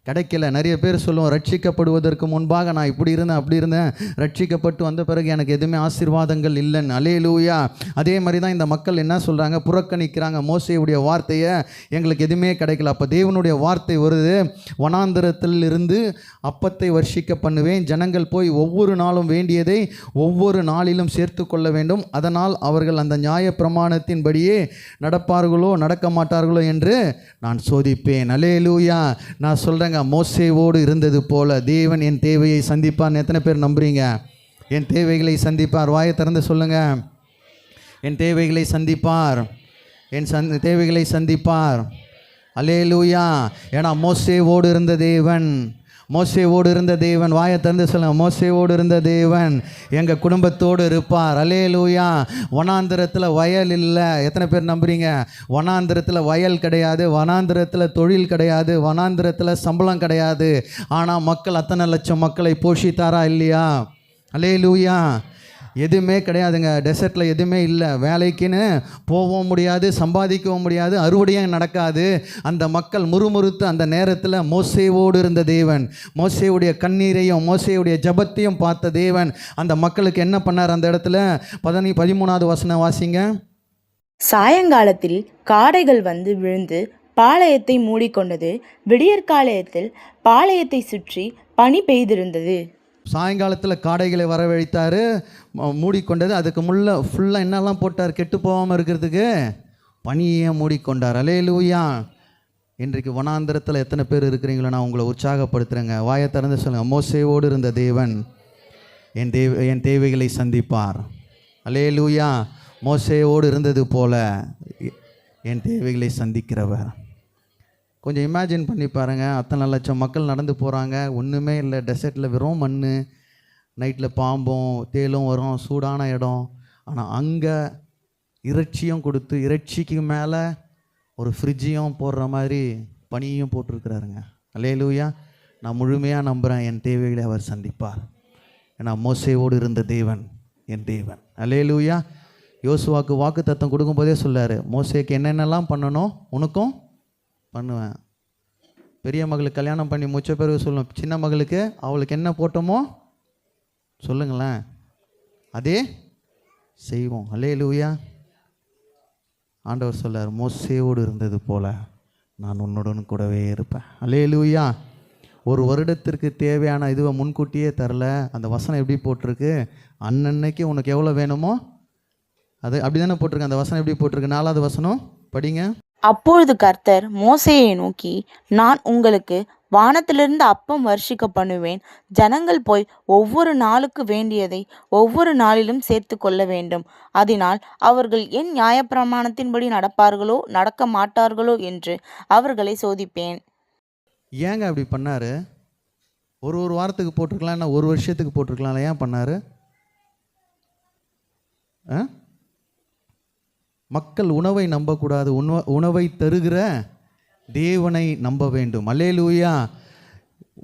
கிடைக்கல. நிறைய பேர் சொல்லுவோம், ரட்சிக்கப்படுவதற்கு முன்பாக நான் இப்படி இருந்தேன் அப்படி இருந்தேன், ரட்சிக்கப்பட்டு வந்த பிறகு எனக்கு எதுவுமே ஆசீர்வாதங்கள் இல்லைன்னு. அல்லேலூயா. அதே மாதிரி தான் இந்த மக்கள் என்ன சொல்கிறாங்க? புறக்கணிக்கிறாங்க மோசேயுடைய வார்த்தையை, எங்களுக்கு எதுவுமே கிடைக்கல. அப்போ தேவனுடைய வார்த்தை வருது, வனாந்திரத்தில் இருந்து அப்பத்தை வர்ஷிக்க பண்ணுவேன், ஜனங்கள் போய் ஒவ்வொரு நாளும் வேண்டியதை ஒவ்வொரு நாளிலும் சேர்த்து கொள்ள வேண்டும், அதனால் அவர்கள் அந்த நியாய பிரமாணத்தின்படியே நடப்பார்களோ நடக்க மாட்டார்களோ என்று நான் சோதிப்பேன். அல்லேலூயா. நான் சொல்கிறேன், மோசேவோடு இருந்தது போல தேவன் என் தேவையை சந்திப்பார். எத்தனை பேர் நம்புறீங்க? என் தேவைகளை சந்திப்பார். வாயை திறந்து சொல்லுங்க, என் தேவைகளை சந்திப்பார், என் தேவைகளை சந்திப்பார். அல்லேலூயா. ஏன்னா மோசேவோடு இருந்த தேவன், மோசேவோடு இருந்த தேவன். வாயை திறந்து சொல்லுங்க, மோசேவோடு இருந்த தேவன் எங்கள் குடும்பத்தோடு இருப்பார். அல்லேலூயா. வனாந்திரத்தில் வயல் இல்லை. எத்தனை பேர் நம்புறீங்க? வனாந்திரத்தில் வயல் கிடையாது, வனாந்திரத்தில் தொழில் கிடையாது, வனாந்திரத்தில் சம்பளம் கிடையாது. ஆனால் மக்கள் அத்தனை லட்சம் மக்களை போஷித்தாரா இல்லையா? அல்லேலூயா. எதுவுமே கிடையாதுங்க. டெசர்ட்டில் எதுவுமே இல்லை. வேலைக்குன்னு போகவும் முடியாது, சம்பாதிக்கவும் முடியாது, அறுவடையும் நடக்காது. அந்த மக்கள் முறுமுறுத்து அந்த நேரத்தில் மோசேவோடு இருந்த தேவன், மோசேவுடைய கண்ணீரையும் மோசேவுடைய ஜபத்தையும் பார்த்த தேவன் அந்த மக்களுக்கு என்ன பண்ணார்? அந்த இடத்துல 13வது வசனம் வாசிங்க. சாயங்காலத்தில் காடைகள் வந்து விழுந்து பாளையத்தை மூடிக்கொண்டது. விடியற்காலத்தில் பாளையத்தை சுற்றி பனி பெய்திருந்தது. சாயங்காலத்தில் காடைகளை வரவழைத்தார், மூடிக்கொண்டது. அதுக்கு ஃபுல்லாக என்னெல்லாம் போட்டார்? கெட்டு போகாமல் இருக்கிறதுக்கு பனியை மூடிக்கொண்டார். அல்லேலூயா. இன்றைக்கு வனாந்திரத்தில் எத்தனை பேர் இருக்கிறீங்களோ நான் உங்களை உற்சாகப்படுத்துகிறேங்க. வாயை திறந்து சொல்லுங்கள், மோசேவோடு இருந்த தேவன் என் தேவைகளை சந்திப்பார். அல்லேலூயா. மோசேவோடு இருந்தது போல என் தேவைகளை சந்திக்கிறவர். கொஞ்சம் இமேஜின் பண்ணி பாருங்கள், அத்தனை லட்சம் மக்கள் நடந்து போகிறாங்க, ஒன்றுமே இல்லை, டெசர்ட்டில் வெறும் மண், நைட்டில் பாம்பும் தேலும் வரும், சூடான இடம். ஆனால் அங்கே இறைச்சியும் கொடுத்து, இறைச்சிக்கு மேலே ஒரு ஃப்ரிட்ஜையும் போடுற மாதிரி பனியும் போட்டிருக்கிறாருங்க. அல்லேலூயா. நான் முழுமையாக நம்புகிறேன், என் தேவைகளை அவர் சந்திப்பார். ஏன்னா மோசேயோடு இருந்த தேவன் என் தேவன். அல்லேலூயா. யோசுவாக்கு வாக்கு தத்தம் கொடுக்கும்போதே சொல்லார், மோசேக்கு என்னென்னலாம் பண்ணணும் உனக்கும் பண்ணுவேன். பெரிய மகளுக்கு கல்யாணம் பண்ணி முச்ச பிறகு சொல்லணும், சின்ன மகளுக்கு அவளுக்கு என்ன போட்டோமோ சொல்லுங்களேன், அதே செய்வோம். அல்லேலூயா. ஆண்டவர் சொல்லார், மோசேயோடு இருந்தது போல நான் உன்னுடன் கூடவே இருப்பேன். அல்லேலூயா. ஒரு வருடத்திற்கு தேவையான இதுவை முன்கூட்டியே தரல. அந்த வசனம் எப்படி போட்டிருக்கு, அன்னன்னைக்கு உனக்கு எவ்வளோ வேணுமோ அது அப்படி தானே போட்டிருக்கு. அந்த வசனம் எப்படி போட்டிருக்கு, 4வது வசனம் படிங்க. அப்பொழுது கர்த்தர் மோசேயை நோக்கி, நான் உங்களுக்கு வானத்திலிருந்து அப்பம் வர்ஷிக்க பண்ணுவேன். ஜனங்கள் போய் ஒவ்வொரு நாளுக்கு வேண்டியதை ஒவ்வொரு நாளிலும் சேர்த்து கொள்ள வேண்டும். அதனால் அவர்கள் என் நியாயப்பிரமாணத்தின்படி நடப்பார்களோ நடக்க மாட்டார்களோ என்று அவர்களை சோதிப்பேன். ஏங்க அப்படி பண்ணார்? ஒரு வாரத்துக்கு போட்டிருக்கலாம், இல்லை ஒரு வருஷத்துக்கு போட்டிருக்கலாம்ல, ஏன் பண்ணார்? மக்கள் உணவை நம்பக்கூடாது, உணவை தருகிற தேவனை நம்ப வேண்டும். அல்லேலூயா.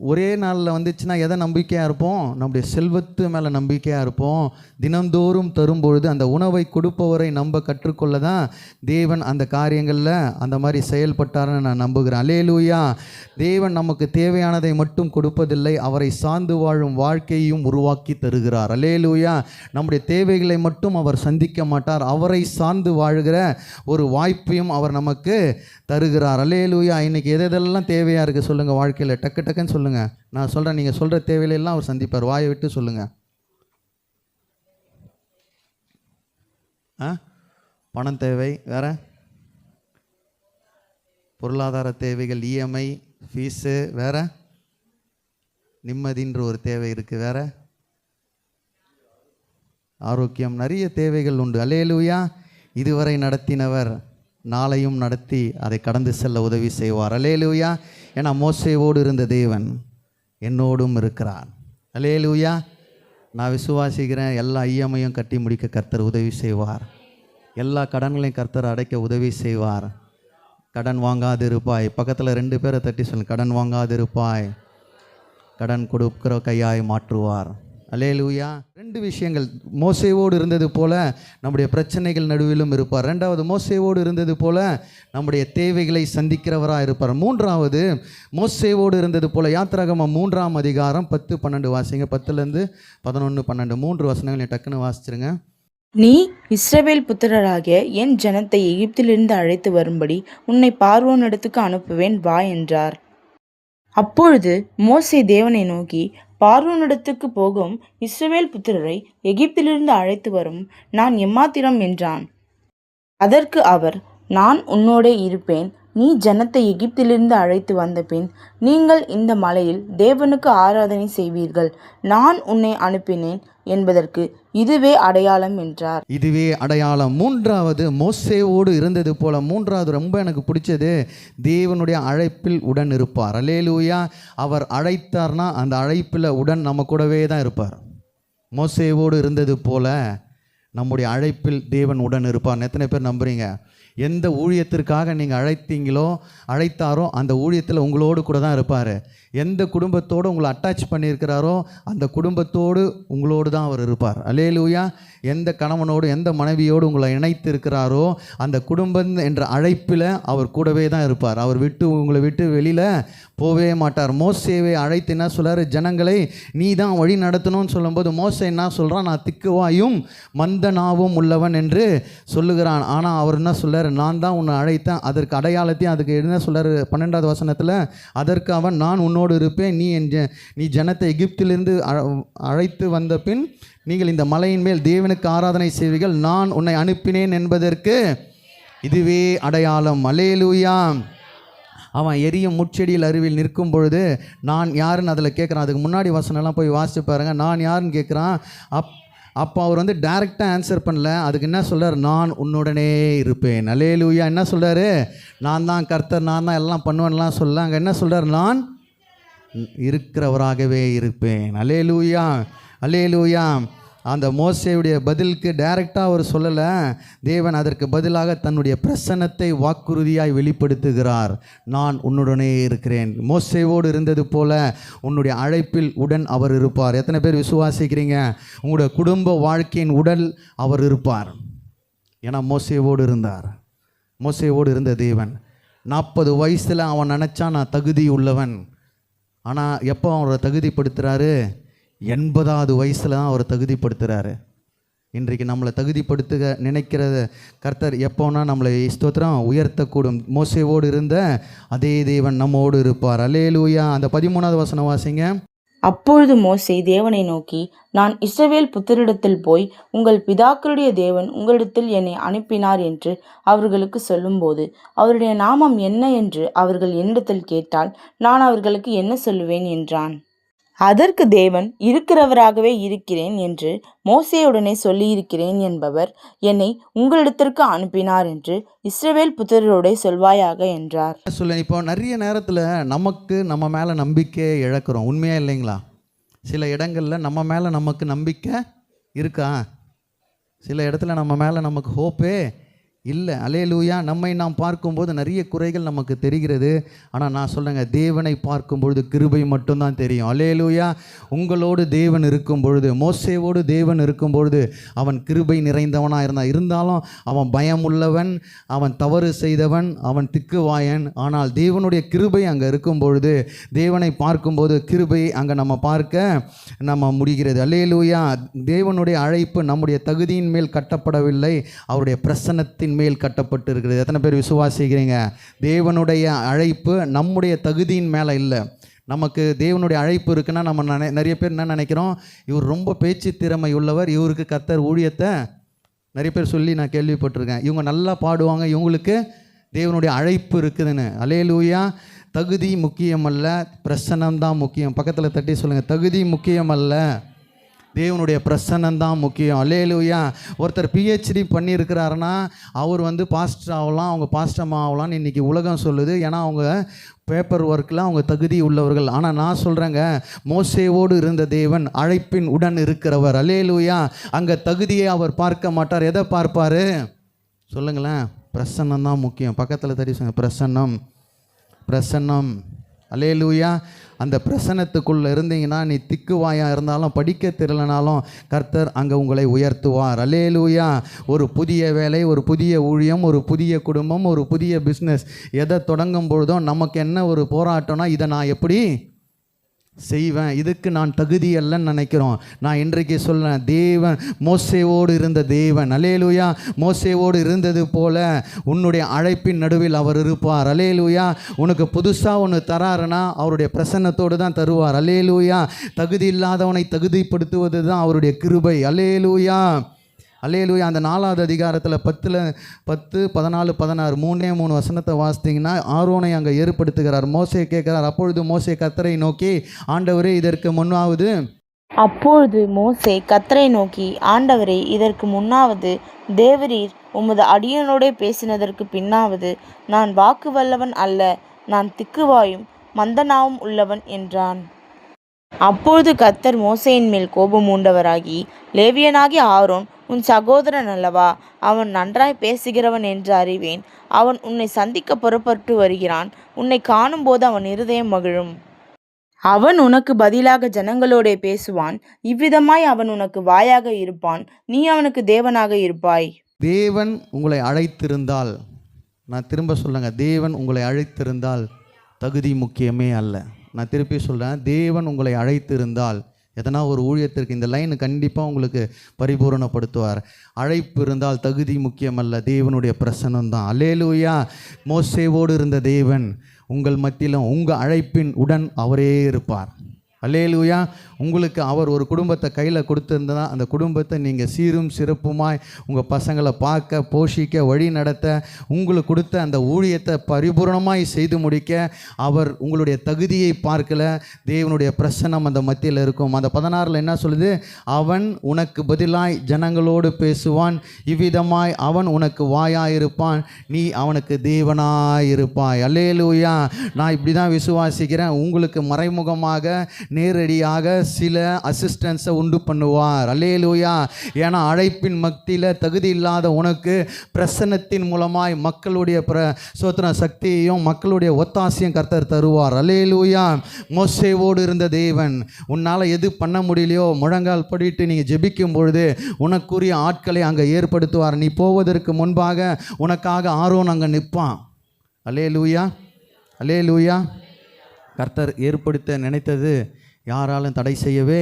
ஒரே நாளில் வந்துச்சுன்னா எதை நம்பிக்கையாக இருப்போம்? நம்முடைய செல்வத்து மேலே நம்பிக்கையாக இருப்போம். தினந்தோறும் தரும்பொழுது அந்த உணவை கொடுப்பவரை நம்ப கற்றுக்கொள்ள தான் தேவன் அந்த காரியங்களில் அந்த மாதிரி செயல்பட்டார்னு நான் நம்புகிறேன். அல்லேலூயா. தேவன் நமக்கு தேவையானதை மட்டும் கொடுப்பதில்லை, அவரை சார்ந்து வாழும் வாழ்க்கையும் உருவாக்கி தருகிறார். அல்லேலூயா. நம்முடைய தேவைகளை மட்டும் அவர் சந்திக்க மாட்டார், அவரை சார்ந்து வாழுகிற ஒரு வாய்ப்பையும் அவர் நமக்கு தருகிறார். அல்லேலூயா. இன்றைக்கி எதெல்லாம் தேவையாக இருக்குது சொல்லுங்கள் வாழ்க்கையில், டக்கு டக்குன்னு சொல்லுங்கள். நான் சொல்கிறேன், நீங்கள் சொல்கிற தேவையிலெல்லாம் அவர் சந்திப்பார். வாயை விட்டு சொல்லுங்கள். பணம் தேவை, வேற பொருளாதார தேவைகள், இஎம்ஐ, ஃபீஸு, வேற நிம்மதின்ற ஒரு தேவை இருக்குது, வேற ஆரோக்கியம், நிறைய தேவைகள் உண்டு. அல்லேலூயா. இதுவரை நடத்தினவர் நாளையும் நடத்தி அதை கடந்து செல்ல உதவி செய்வார். அல்லேலூயா. ஏன்னா மோசேவோடு இருந்த தேவன் என்னோடும் இருக்கிறார். அல்லேலூயா. நான் விசுவாசிக்கிறேன், எல்லா இஎம்ஐயும் கட்டி முடிக்க கர்த்தர் உதவி செய்வார். எல்லா கடன்களையும் கர்த்தர் அடைக்க உதவி செய்வார். கடன் வாங்காதிருப்பாய். பக்கத்தில் 2 பேரை தட்டி சொல்லுங்கள், கடன் வாங்காதிருப்பாய், கடன் கொடுக்கிற கையாய் மாற்றுவார். அல்லேலூயா. 2 விஷயங்கள். மோசேவோடு இருந்தது போல நம்முடைய பிரச்சனைகள் நடுவிலும் இருப்பார். 2வது, மோசேவோடு இருந்தது போல நம்முடைய தேவைகளை சந்திக்கிறவராக இருப்பார். 3வது, மோசேவோடு இருந்தது போல யாத்திராகமம் 3ஆம் அதிகாரம் 10, 12 வாசிங்க. 10லேருந்து 11, 12 3 வசனங்கள் டக்குன்னு வாசிச்சிருங்க. நீ இஸ்ரவேல் புத்திரராகிய என் ஜனத்தை எகிப்திலிருந்து அழைத்து வரும்படி உன்னை பார்வோனிடத்துக்கு அனுப்புவேன், வா என்றார். அப்பொழுது மோசே தேவனை நோக்கி, பார்வோனிடத்துக்கு போகும் இஸ்ரவேல் புத்திரரை எகிப்திலிருந்து அழைத்து வரும் நான் எம்மாத்திரம் என்றான். அதற்கு அவர், நான் உன்னோடே இருப்பேன். நீ ஜனத்தை எகிப்திலிருந்து அழைத்து வந்த பின் நீங்கள் இந்த மலையில் தேவனுக்கு ஆராதனை செய்வீர்கள். நான் உன்னை அனுப்பினேன் என்பதற்கு இதுவே அடையாளம் என்றார். இதுவே அடையாளம். 3வது, மோசேவோடு இருந்தது போல 3வது ரொம்ப எனக்கு பிடிச்சது, தேவனுடைய அழைப்பில் உடன் இருப்பார். அல்லேலூயா. அவர் அழைத்தார்னா அந்த அழைப்பில் உடன் நம்ம கூடவே தான் இருப்பார். மோசேவோடு இருந்தது போல நம்முடைய அழைப்பில் தேவன் உடன் இருப்பார். எத்தனை பேர் நம்புறீங்க? எந்த ஊழியத்திற்காக நீங்கள் அழைத்தாரோ அந்த ஊழியத்தில் உங்களோடு கூட தான் இருப்பார். எந்த குடும்பத்தோடு உங்களை அட்டாச் பண்ணியிருக்கிறாரோ அந்த குடும்பத்தோடு உங்களோடு தான் அவர் இருப்பார். அல்லேலூயா. எந்த கணவனோடு எந்த மனைவியோடு உங்களை இணைத்து இருக்கிறாரோ அந்த குடும்பம் என்ற அழைப்பில் அவர் கூடவே தான் இருப்பார். அவர் உங்களை விட்டு வெளியில் போகவே மாட்டார். மோசேவை அழைத்து என்ன சொல்கிறார்? ஜனங்களை நீ தான் வழி நடத்தணும்னு சொல்லும்போது மோசே என்ன சொல்கிறான்? நான் திக்குவாயும் மந்த நாவும் உள்ளவன் என்று சொல்லுகிறான். ஆனால் அவர் என்ன சொல்கிறார்? நான் தான் உன்னை அழைத்தேன். அதற்கு அடையாளத்தையும் அதுக்கு என்ன சொல்கிறார்? 12வது வசனத்தில், அதற்கு அவன், நான் உன்னோடு இருப்பேன். நீ ஜனத்தை எகிப்திலிருந்து அழைத்து வந்த பின் நீங்கள் இந்த மலையின் மேல் தேவனுக்கு ஆராதனை செய்வீர்கள். நான் உன்னை அனுப்பினேன் என்பதற்கு இதுவே அடையாளம். அல்லேலூயா. அவன் எரியும் முட்செடியில் அருவில் நிற்கும் பொழுது நான் யாருன்னு அதில் கேட்குறான். அதுக்கு முன்னாடி வசனம்லாம் போய் வாசித்து பாருங்க. நான் யாருன்னு கேட்குறான். அப்போ அவர் டைரெக்டாக ஆன்சர் பண்ணல. அதுக்கு என்ன சொல்கிறார்? நான் உன்னுடனே இருப்பேன். அல்லேலூயா. என்ன சொல்கிறாரு? நான் தான் கர்த்தர், நான் தான் எல்லாம் பண்ணுவேன்லாம் சொல்ல. அங்கே என்ன சொல்கிறார்? நான் இருக்கிறவராகவே இருப்பேன். அல்லேலூயா. அல்லேலூயா. அந்த மோசேயுடைய பதிலுக்கு டைரெக்டாக அவர் சொல்லலை. தேவன் அதற்கு பதிலாக தன்னுடைய பிரசன்னத்தை வாக்குறுதியாய் வெளிப்படுத்துகிறார். நான் உன்னுடனே இருக்கிறேன். மோசேவோடு இருந்தது போல உன்னுடைய அழைப்பில் உடன் அவர் இருப்பார். எத்தனை பேர் விசுவாசிக்கிறீங்க? உங்களுடைய குடும்ப வாழ்க்கையின் உடல் அவர் இருப்பார். ஏன்னா மோசேவோடு இருந்தார். மோசேவோடு இருந்த தேவன் 40 வயசில் அவன் நினச்சான் நான் தகுதி உள்ளவன். ஆனால் எப்போ அவரை தகுதிப்படுத்துகிறாரு? 80வது வயசில் தான் அவரை தகுதிப்படுத்துகிறாரு. இன்றைக்கு நம்மளை தகுதிப்படுத்த நினைக்கிறத கர்த்தர் எப்போனா நம்மளை ஸ்தோத்திரம் உயர்த்தக்கூடும். மோசேவோடு இருந்த அதே தேவன் நம்மோடு இருப்பார். அல்லேலூயா. அந்த 13வது வசனம் வாசிங்க. அப்பொழுது மோசே தேவனை நோக்கி, நான் இஸ்ரவேல் புத்திரிடத்தில் போய் உங்கள் பிதாக்களுடைய தேவன் உங்களிடத்தில் என்னை அனுப்பினார் என்று அவர்களுக்கு சொல்லும்போது அவருடைய நாமம் என்ன என்று அவர்கள் என்னிடத்தில் கேட்டால் நான் அவர்களுக்கு என்ன சொல்லுவேன் என்றான். அதற்கு தேவன், இருக்கிறவராகவே இருக்கிறேன் என்று மோசேயுடனே சொல்லியிருக்கிறேன் என்பவர் என்னை உங்களிடத்திற்கு அனுப்பினார் என்று இஸ்ரவேல் புத்திரரோடே சொல்வாயாக என்றார். சொல்ல இப்போ நிறைய நேரத்தில் நமக்கு நம்ம மேலே நம்பிக்கை இழக்கிறோம். உண்மையாக இல்லைங்களா? சில இடங்களில் நம்ம மேலே நமக்கு நம்பிக்கை இருக்கா? சில இடத்துல நம்ம மேலே நமக்கு ஹோப்பே இல்லை. அல்லேலூயா. நம்மை நாம் பார்க்கும்போது நிறைய குறைகள் நமக்கு தெரிகிறது. ஆனால் நான் சொல்கிறேங்க, தேவனை பார்க்கும்பொழுது கிருபை மட்டும்தான் தெரியும். அல்லேலூயா. உங்களோடு தேவன் இருக்கும் பொழுது, மோசேவோடு தேவன் இருக்கும் பொழுது அவன் கிருபை நிறைந்தவனாக இருந்தாலும் அவன் பயம் உள்ளவன், அவன் தவறு செய்தவன், அவன் திக்குவாயன். ஆனால் தேவனுடைய கிருபை அங்கே இருக்கும் பொழுது, தேவனை பார்க்கும்போது கிருபை அங்கே நம்ம பார்க்க முடிகிறது. அல்லேலூயா. தேவனுடைய அழைப்பு நம்முடைய தகுதியின் மேல் கட்டப்படவில்லை, அவருடைய பிரசன்னத்தின் மேல் கட்டப்பட்டு இருக்கிறது. எத்தனை பேர் விசுவாசிக்கிறீங்க? தேவனுடைய அழைப்பு நம்முடைய தகுதியின் மேலே இல்லை. நமக்கு தேவனுடைய அழைப்பு இருக்குன்னா நம்ம நிறைய பேர் என்ன நினைக்கிறோம்? இவர் ரொம்ப பேச்சு திறமை உள்ளவர், இவருக்கு கர்த்தர் ஊழியத்தை நிறைய பேர் சொல்லி நான் கேள்விப்பட்டிருக்கேன். இவங்க நல்லா பாடுவாங்க, இவங்களுக்கு தேவனுடைய அழைப்பு இருக்குதுன்னு. அல்லேலூயா. தகுதி முக்கியமல்ல, பிரசன்னம்தான் முக்கியம். பக்கத்தில் தட்டி சொல்லுங்கள், தகுதி முக்கியமல்ல, தேவனுடைய பிரசன்னம்தான் முக்கியம். அல்லேலூயா. ஒருத்தர் PhD பண்ணியிருக்கிறாருன்னா அவர் பாஸ்டர் ஆகலாம், அவங்க பாஸ்டர் ஆகலாம்னு இன்றைக்கி உலகம் சொல்லுது. ஏன்னா அவங்க பேப்பர் ஒர்க்கில் அவங்க தகுதி உள்ளவர்கள். ஆனால் நான் சொல்கிறேங்க, மோசேவோடு இருந்த தேவன் அழைப்பின் உடன் இருக்கிறவர். அல்லேலூயா. அங்கே தகுதியை அவர் பார்க்க மாட்டார். எதை பார்ப்பார் சொல்லுங்களேன்? பிரசன்னம் தான் முக்கியம். பக்கத்தில் தட்டி சொல்லுங்க, பிரசன்னம், பிரசன்னம். அல்லேலூயா. அந்த பிரசன்னத்துக்குள்ளே இருந்தீங்கன்னா நீ திக்குவாயாக இருந்தாலும் படிக்க தெரியலனாலும் கர்த்தர் அங்கே உங்களை உயர்த்துவார். அல்லேலூயா. ஒரு புதிய வேலை, ஒரு புதிய ஊழியம், ஒரு புதிய குடும்பம், ஒரு புதிய பிஸ்னஸ் எதை தொடங்கும் பொழுதும் நமக்கு என்ன ஒரு போராட்டம்னா, இதை நான் எப்படி செய்வேன், இதுக்கு நான் தகுதி அல்லன்னு நினைக்கிறோம். நான் இன்றைக்கு சொல்கிறேன், தேவன் மோசேவோடு இருந்த தேவன். அல்லேலூயா. மோசேவோடு இருந்தது போல உன்னுடைய அழைப்பின் நடுவில் அவர் இருப்பார். அல்லேலூயா. உனக்கு புதுசாக ஒன்று தராருன்னா அவருடைய பிரசன்னத்தோடு தான் தருவார். அல்லேலூயா. தகுதி இல்லாதவனை தகுதிப்படுத்துவது தான் அவருடைய கிருபை. அல்லேலூயா. அல்லேலூயா. அந்த 4வது அதிகாரத்தில் 10, 14, 16 3 வசனத்தை வாசித்தீங்கன்னா ஆரோனை அங்கே ஏற்படுத்துகிறார். மோசே கேட்கிறார். அப்பொழுது மோசே கர்த்தரை நோக்கி, ஆண்டவரே இதற்கு முன்னாவது. அப்பொழுது மோசே கர்த்தரை நோக்கி, ஆண்டவரே இதற்கு முன்னாவது தேவரீர் உமது அடியனோடே பேசினதற்கு பின்னாவது நான் வாக்கு வல்லவன் அல்ல, நான் திக்குவாயும் மந்தனாவும் உள்ளவன் என்றான். அப்பொழுது கர்த்தர் மோசேயின் மேல் கோபம் மூண்டவராகி, லேவியனாகி ஆரோன் உன் சகோதரன் அல்லவா? அவன் நன்றாய் பேசுகிறவன் என்று அறிவேன். அவன் உன்னை சந்திக்க புறப்பட்டு வருகிறான். உன்னை காணும்போது அவன் இருதயம் மகிழும். அவன் உனக்கு பதிலாக ஜனங்களோடே பேசுவான். இவ்விதமாய் அவன் உனக்கு வாயாக இருப்பான், நீ அவனுக்கு தேவனாக இருப்பாய். தேவன் உங்களை அழைத்திருந்தால், நான் திரும்ப சொல்லுங்க, தேவன் உங்களை அழைத்திருந்தால் தகுதி முக்கியமே அல்ல. நான் திருப்பி சொல்கிறேன், தேவன் உங்களை அழைத்திருந்தால் எதனா ஒரு ஊழியத்திற்கு இந்த லைன் கண்டிப்பாக உங்களுக்கு பரிபூரணப்படுத்துவார். அழைப்பு இருந்தால் தகுதி முக்கியமல்ல, தேவனுடைய பிரசன்னம் தான். அல்லேலூயா. மோசேவோடு இருந்த தேவன் உங்கள் மத்தியிலும் உங்கள் அழைப்பின் உடன் அவரே இருப்பார். அல்லேலூயா. உங்களுக்கு அவர் ஒரு குடும்பத்தை கையில் கொடுத்துருந்தா அந்த குடும்பத்தை நீங்கள் சீரும் சிறப்புமாய் உங்கள் பசங்களை பார்க்க, போஷிக்க, வழி நடத்த, உங்களுக்கு கொடுத்த அந்த ஊழியத்தை பரிபூர்ணமாய் செய்து முடிக்க அவர் உங்களுடைய தகுதியை பார்க்கல, தேவனுடைய பிரசன்னம் அந்த மத்தியில் இருக்கும். அந்த 16 என்ன சொல்லுது? அவன் உனக்கு பதிலாய் ஜனங்களோடு பேசுவான், இவ்விதமாய் அவன் உனக்கு வாயாயிருப்பான், நீ அவனுக்கு தேவனாயிருப்பாய். அல்லேலூயா. நான் இப்படி தான் விசுவாசிக்கிறேன். உங்களுக்கு மறைமுகமாக நேரடியாக சில அசிஸ்டன்ஸை உண்டு பண்ணுவார். அல்லேலூயா. ஏன்னா அழைப்பின் மத்தியில் தகுதி இல்லாத உனக்கு பிரசன்னத்தின் மூலமாய் மக்களுடைய சோத்திர சக்தியையும் மக்களுடைய ஒத்தாசையும் கர்த்தர் தருவார். அல்லேலூயா. மோசேவோடு இருந்த தேவன் உன்னால் எது பண்ண முடியலையோ முழங்கால் படிட்டு நீங்கள் ஜெபிக்கும் பொழுது உனக்குரிய ஆட்களை அங்கே ஏற்படுத்துவார். நீ போவதற்கு முன்பாக உனக்காக ஆரோன் அங்கே நிற்பான். அல்லேலூயா. அல்லேலூயா. கர்த்தர் ஏற்படுத்த நினைத்தது யாராலும் தடை செய்யவே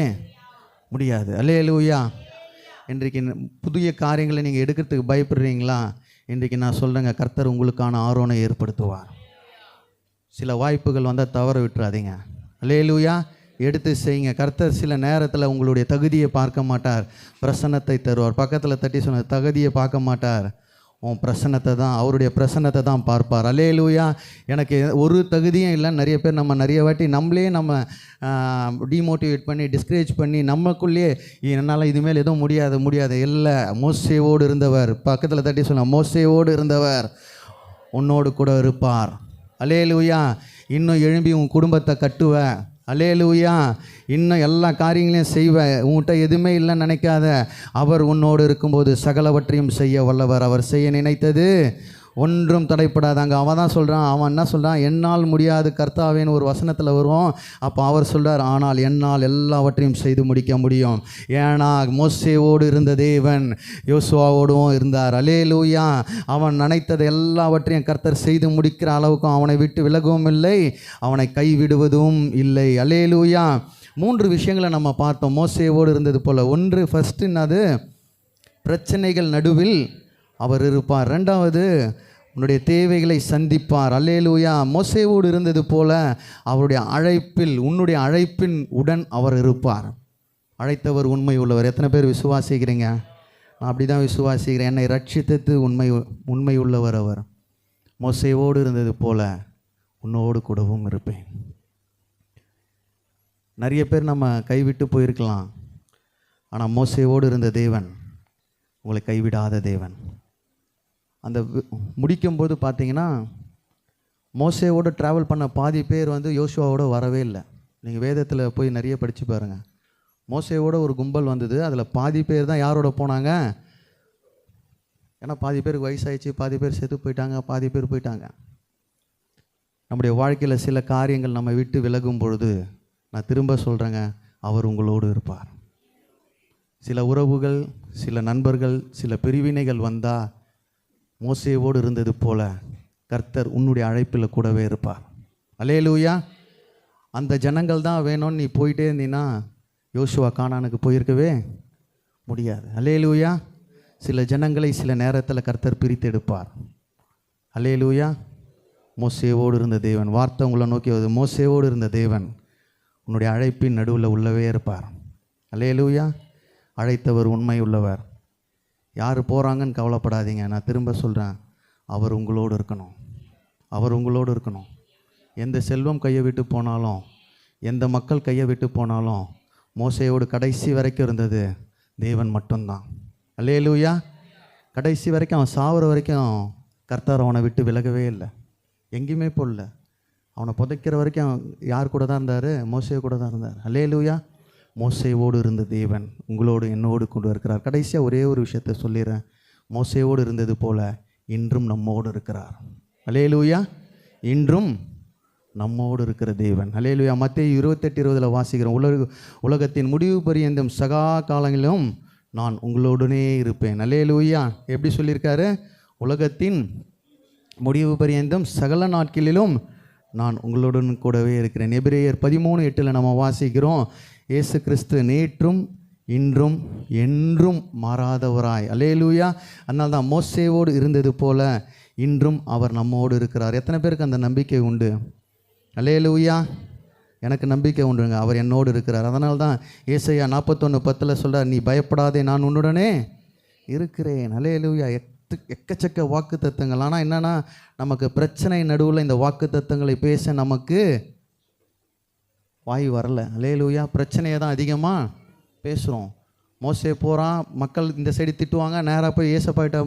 முடியாது. அல்லேலூயா. இன்றைக்கு புதிய காரியங்களை நீங்கள் எடுக்கிறதுக்கு பயப்படுறீங்களா? இன்றைக்கு நான் சொல்கிறேங்க, கர்த்தர் உங்களுக்கான ஆரோனை ஏற்படுத்துவார். சில வாய்ப்புகள் வந்தால் தவற விட்டுறாதீங்க. அல்லேலூயா. எடுத்து செய்யுங்க. கர்த்தர் சில நேரத்தில் உங்களுடைய தகுதியை பார்க்க மாட்டார், பிரசன்னத்தை தருவார். பக்கத்தில் தட்டி சொன்ன தகுதியை பார்க்க மாட்டார், உன் பிரசன்னத்தை தான், அவருடைய பிரசன்னத்தை தான் பார்ப்பார். அல்லேலூயா. எனக்கு ஒரு தகுதியும் இல்லை. நிறைய பேர் நிறைய வாட்டி நம்மளே டிமோட்டிவேட் பண்ணி டிஸ்கரேஜ் பண்ணி நமக்குள்ளேயே என்னால் இதுமேல் எதுவும் முடியாது இல்லை. மோசேவோடு இருந்தவர், பக்கத்தில் தட்டி சொன்ன மோசேவோடு இருந்தவர் உன்னோடு கூட இருப்பார். அல்லேலூயா. இன்னும் எழும்பி உன் குடும்பத்தை கட்டுவ. அல்லேலூயா. இன்னும் எல்லா காரியங்களையும் செய்வேன். உன்கிட்ட எதுவுமே இல்லைன்னு நினைக்காத. அவர் உன்னோடு இருக்கும்போது சகலவற்றையும் செய்ய வல்லவர். அவர் செய்ய நினைத்தது ஒன்றும் தடைப்படாதாங்க. அவன் தான் சொல்கிறான். அவன் என்ன சொல்கிறான்? என்னால் முடியாது கர்த்தாவேன்னு ஒரு வசனத்தில் வருவோம். அப்போ அவர் சொல்கிறார், ஆனால் என்னால் எல்லாவற்றையும் செய்து முடிக்க முடியும். ஏன்னா மோசேவோடு இருந்த தேவன் யோசுவாவோடும் இருந்தார். அல்லேலூயா. அவன் நினைத்தது எல்லாவற்றையும் கர்த்தர் செய்து முடிக்கிற அளவுக்கும் அவனை விட்டு விலகவும் இல்லை, அவனை கைவிடுவதும் இல்லை. அல்லேலூயா. 3 விஷயங்களை நம்ம பார்த்தோம் மோசேவோடு இருந்தது போல். ஒன்று, ஃபஸ்ட்டு என்னது? பிரச்சனைகள் நடுவில் அவர் இருப்பார். 2வது, உன்னுடைய தேவைகளை சந்திப்பார். அல்லேலூயா. மோசேவோடு இருந்தது போல அவருடைய அழைப்பில், உன்னுடைய அழைப்பின் உடன் அவர் இருப்பார். அழைத்தவர் உண்மை உள்ளவர். எத்தனை பேர் விசுவாசிக்கிறீங்க? நான் அப்படி தான் விசுவாசிக்கிறேன். என்னை ரட்சித்தது உண்மை உள்ளவர் அவர். மோசேவோடு இருந்தது போல உன்னோடு கூடவும் இருப்பேன். நிறைய பேர் நம்ம கைவிட்டு போயிருக்கலாம், ஆனால் மோசேவோடு இருந்த தேவன் உங்களை கைவிடாத தேவன். அந்த முடிக்கும்போது பார்த்தீங்கன்னா மோசேவோடு ட்ராவல் பண்ண பாதி பேர் யோசுவாவோட வரவே இல்லை. நீங்கள் வேதத்தில் போய் நிறைய படித்து பாருங்கள். மோசேவோட ஒரு கும்பல் வந்தது, அதில் பாதி பேர் தான் யாரோட போனாங்க? ஏன்னா பாதி பேருக்கு வயசாகிடுச்சு, பாதி பேர் செத்து போயிட்டாங்க, பாதி பேர் போயிட்டாங்க. நம்முடைய வாழ்க்கையில் சில காரியங்கள் நம்ம விட்டு விலகும் பொழுது, நான் திரும்ப சொல்கிறேங்க, அவர் உங்களோடு இருப்பார். சில உறவுகள், சில நண்பர்கள், சில பிரிவினைகள் வந்தால் மோசேவோடு இருந்தது போல கர்த்தர் உன்னுடைய அழைப்பில் கூடவே இருப்பார். அல்லேலூயா. அந்த ஜனங்கள் தான் வேணும்னு நீ போயிட்டே இருந்தீன்னா யோசுவா கானானுக்கு போயிருக்கவே முடியாது. அல்லேலூயா. சில ஜனங்களை சில நேரத்தில் கர்த்தர் பிரித்து எடுப்பார். அல்லேலூயா. மோசேவோடு இருந்த தேவன், வார்த்தை உங்களை நோக்கி வருது, மோசேவோடு இருந்த தேவன் உன்னுடைய அழைப்பின் நடுவில் உள்ளவே இருப்பார். அல்லேலூயா. அழைத்தவர் உண்மை உள்ளவர். யார் போகிறாங்கன்னு கவலைப்படாதீங்க. நான் திரும்ப சொல்கிறேன், அவர் உங்களோடு இருக்கணும். அவர் உங்களோடு இருக்கணும். எந்த செல்வம் கையை விட்டு போனாலும், எந்த மக்கள் கையை விட்டு போனாலும், மோசேயோடு கடைசி வரைக்கும் இருந்தது தேவன் மட்டும்தான். அல்லேலூயா. கடைசி வரைக்கும், அவன் சாவுற வரைக்கும் கர்த்தர் அவனை விட்டு விலகவே இல்லை, எங்கேயுமே போடல. அவனை புதைக்கிற வரைக்கும் யார் கூட தான் இருந்தார்? மோசே கூட தான் இருந்தார். அல்லேலூயா. மோசேவோடு இருந்த தேவன் உங்களோடு என்னோடு கொண்டு இருக்கிறார். கடைசியாக ஒரே ஒரு விஷயத்தை சொல்லிடுறேன். மோசேவோடு இருந்தது போல இன்றும் நம்மோடு இருக்கிறார். அல்லேலூயா. இன்றும் நம்மோடு இருக்கிற தேவன். அல்லேலூயா. மத்தேயு 28:20 வாசிக்கிறோம். உலகத்தின் முடிவு பரியந்தம் சகா காலங்களிலும் நான் உங்களோடனே இருப்பேன். அல்லேலூயா. எப்படி சொல்லியிருக்காரு? உலகத்தின் முடிவு பரியந்தம் சகல நாட்களிலும் நான் உங்களுடன் கூடவே இருக்கிறேன். எபிரேயர் 13:8 நம்ம வாசிக்கிறோம், இயேசு கிறிஸ்து நேற்றும் இன்றும் என்றும் மாறாதவராய். அல்லேலூயா. அதனால தான் மோசேவோடு இருந்தது போல இன்றும் அவர் நம்மோடு இருக்கிறார். எத்தனை பேருக்கு அந்த நம்பிக்கை உண்டு? அல்லேலூயா. எனக்கு நம்பிக்கை உண்டுங்க, அவர் என்னோடு இருக்கிறார். அதனால தான் ஏசாயா 41:10 சொல்கிறார், நீ பயப்படாதே, நான் உன்னுடனே இருக்கிறேன். அல்லேலூயா. எக்கச்சக்க வாக்கு தத்தங்கள். ஆனால் என்னென்னா, நமக்கு பிரச்சனை நடுவில் இந்த வாக்கு தத்தங்களை பேச நமக்கு வாய் வரல. அல்லேலூயா. பிரச்சனையை தான் அதிகமாக பேசுகிறோம். மோசே போகிறான், மக்கள் இந்த சைடு திட்டுவாங்க, நேராக போய் ஏசப்பாயிட்ட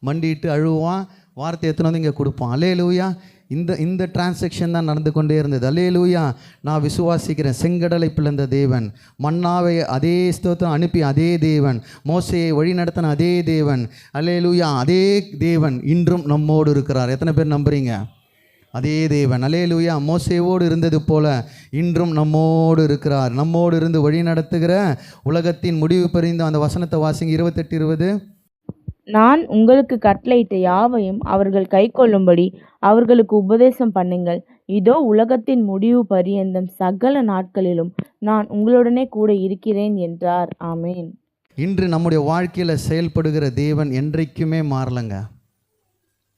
மண்டிட்டு அழுவான், வார்த்தை எத்தனை இங்கே கொடுப்பான். அல்லேலூயா. இந்த இந்த டிரான்சாக்ஷன் தான் நடந்து கொண்டே இருந்தது. அல்லேலூயா. நான் விசுவாசிக்கிறேன், செங்கடலை பிளந்த தேவன், மன்னாவை அதே ஸ்தோத்திரம் அனுப்பி அதே தேவன், மோசேயை வழி நடத்தின அதே தேவன், அல்லேலூயா, அதே தேவன் இன்றும் நம்மோடு இருக்கிறார். எத்தனை பேர் நம்புறீங்க? அதே தேவன் அல்லேலூயா மோசேவோடு இருந்தது போல இன்றும் நம்மோடு இருக்கிறார். நம்மோடு இருந்து வழி நடத்துகிற உலகத்தின் முடிவு பரிந்த அந்த வசனத்தை வாசிங்க. 28:20. நான் உங்களுக்கு கட்டளையிட்ட யாவையும் அவர்கள் கைக்கொள்ளும்படி அவர்களுக்கு உபதேசம் பண்ணுங்கள். இதோ உலகத்தின் முடிவு பரியந்தம் சகல நாட்களிலும் நான் உங்களுடனே கூட இருக்கிறேன் என்றார். ஆமேன். இன்று நம்முடைய வாழ்க்கையில் செயல்படுகிற தேவன் என்றைக்குமே மாறலைங்க.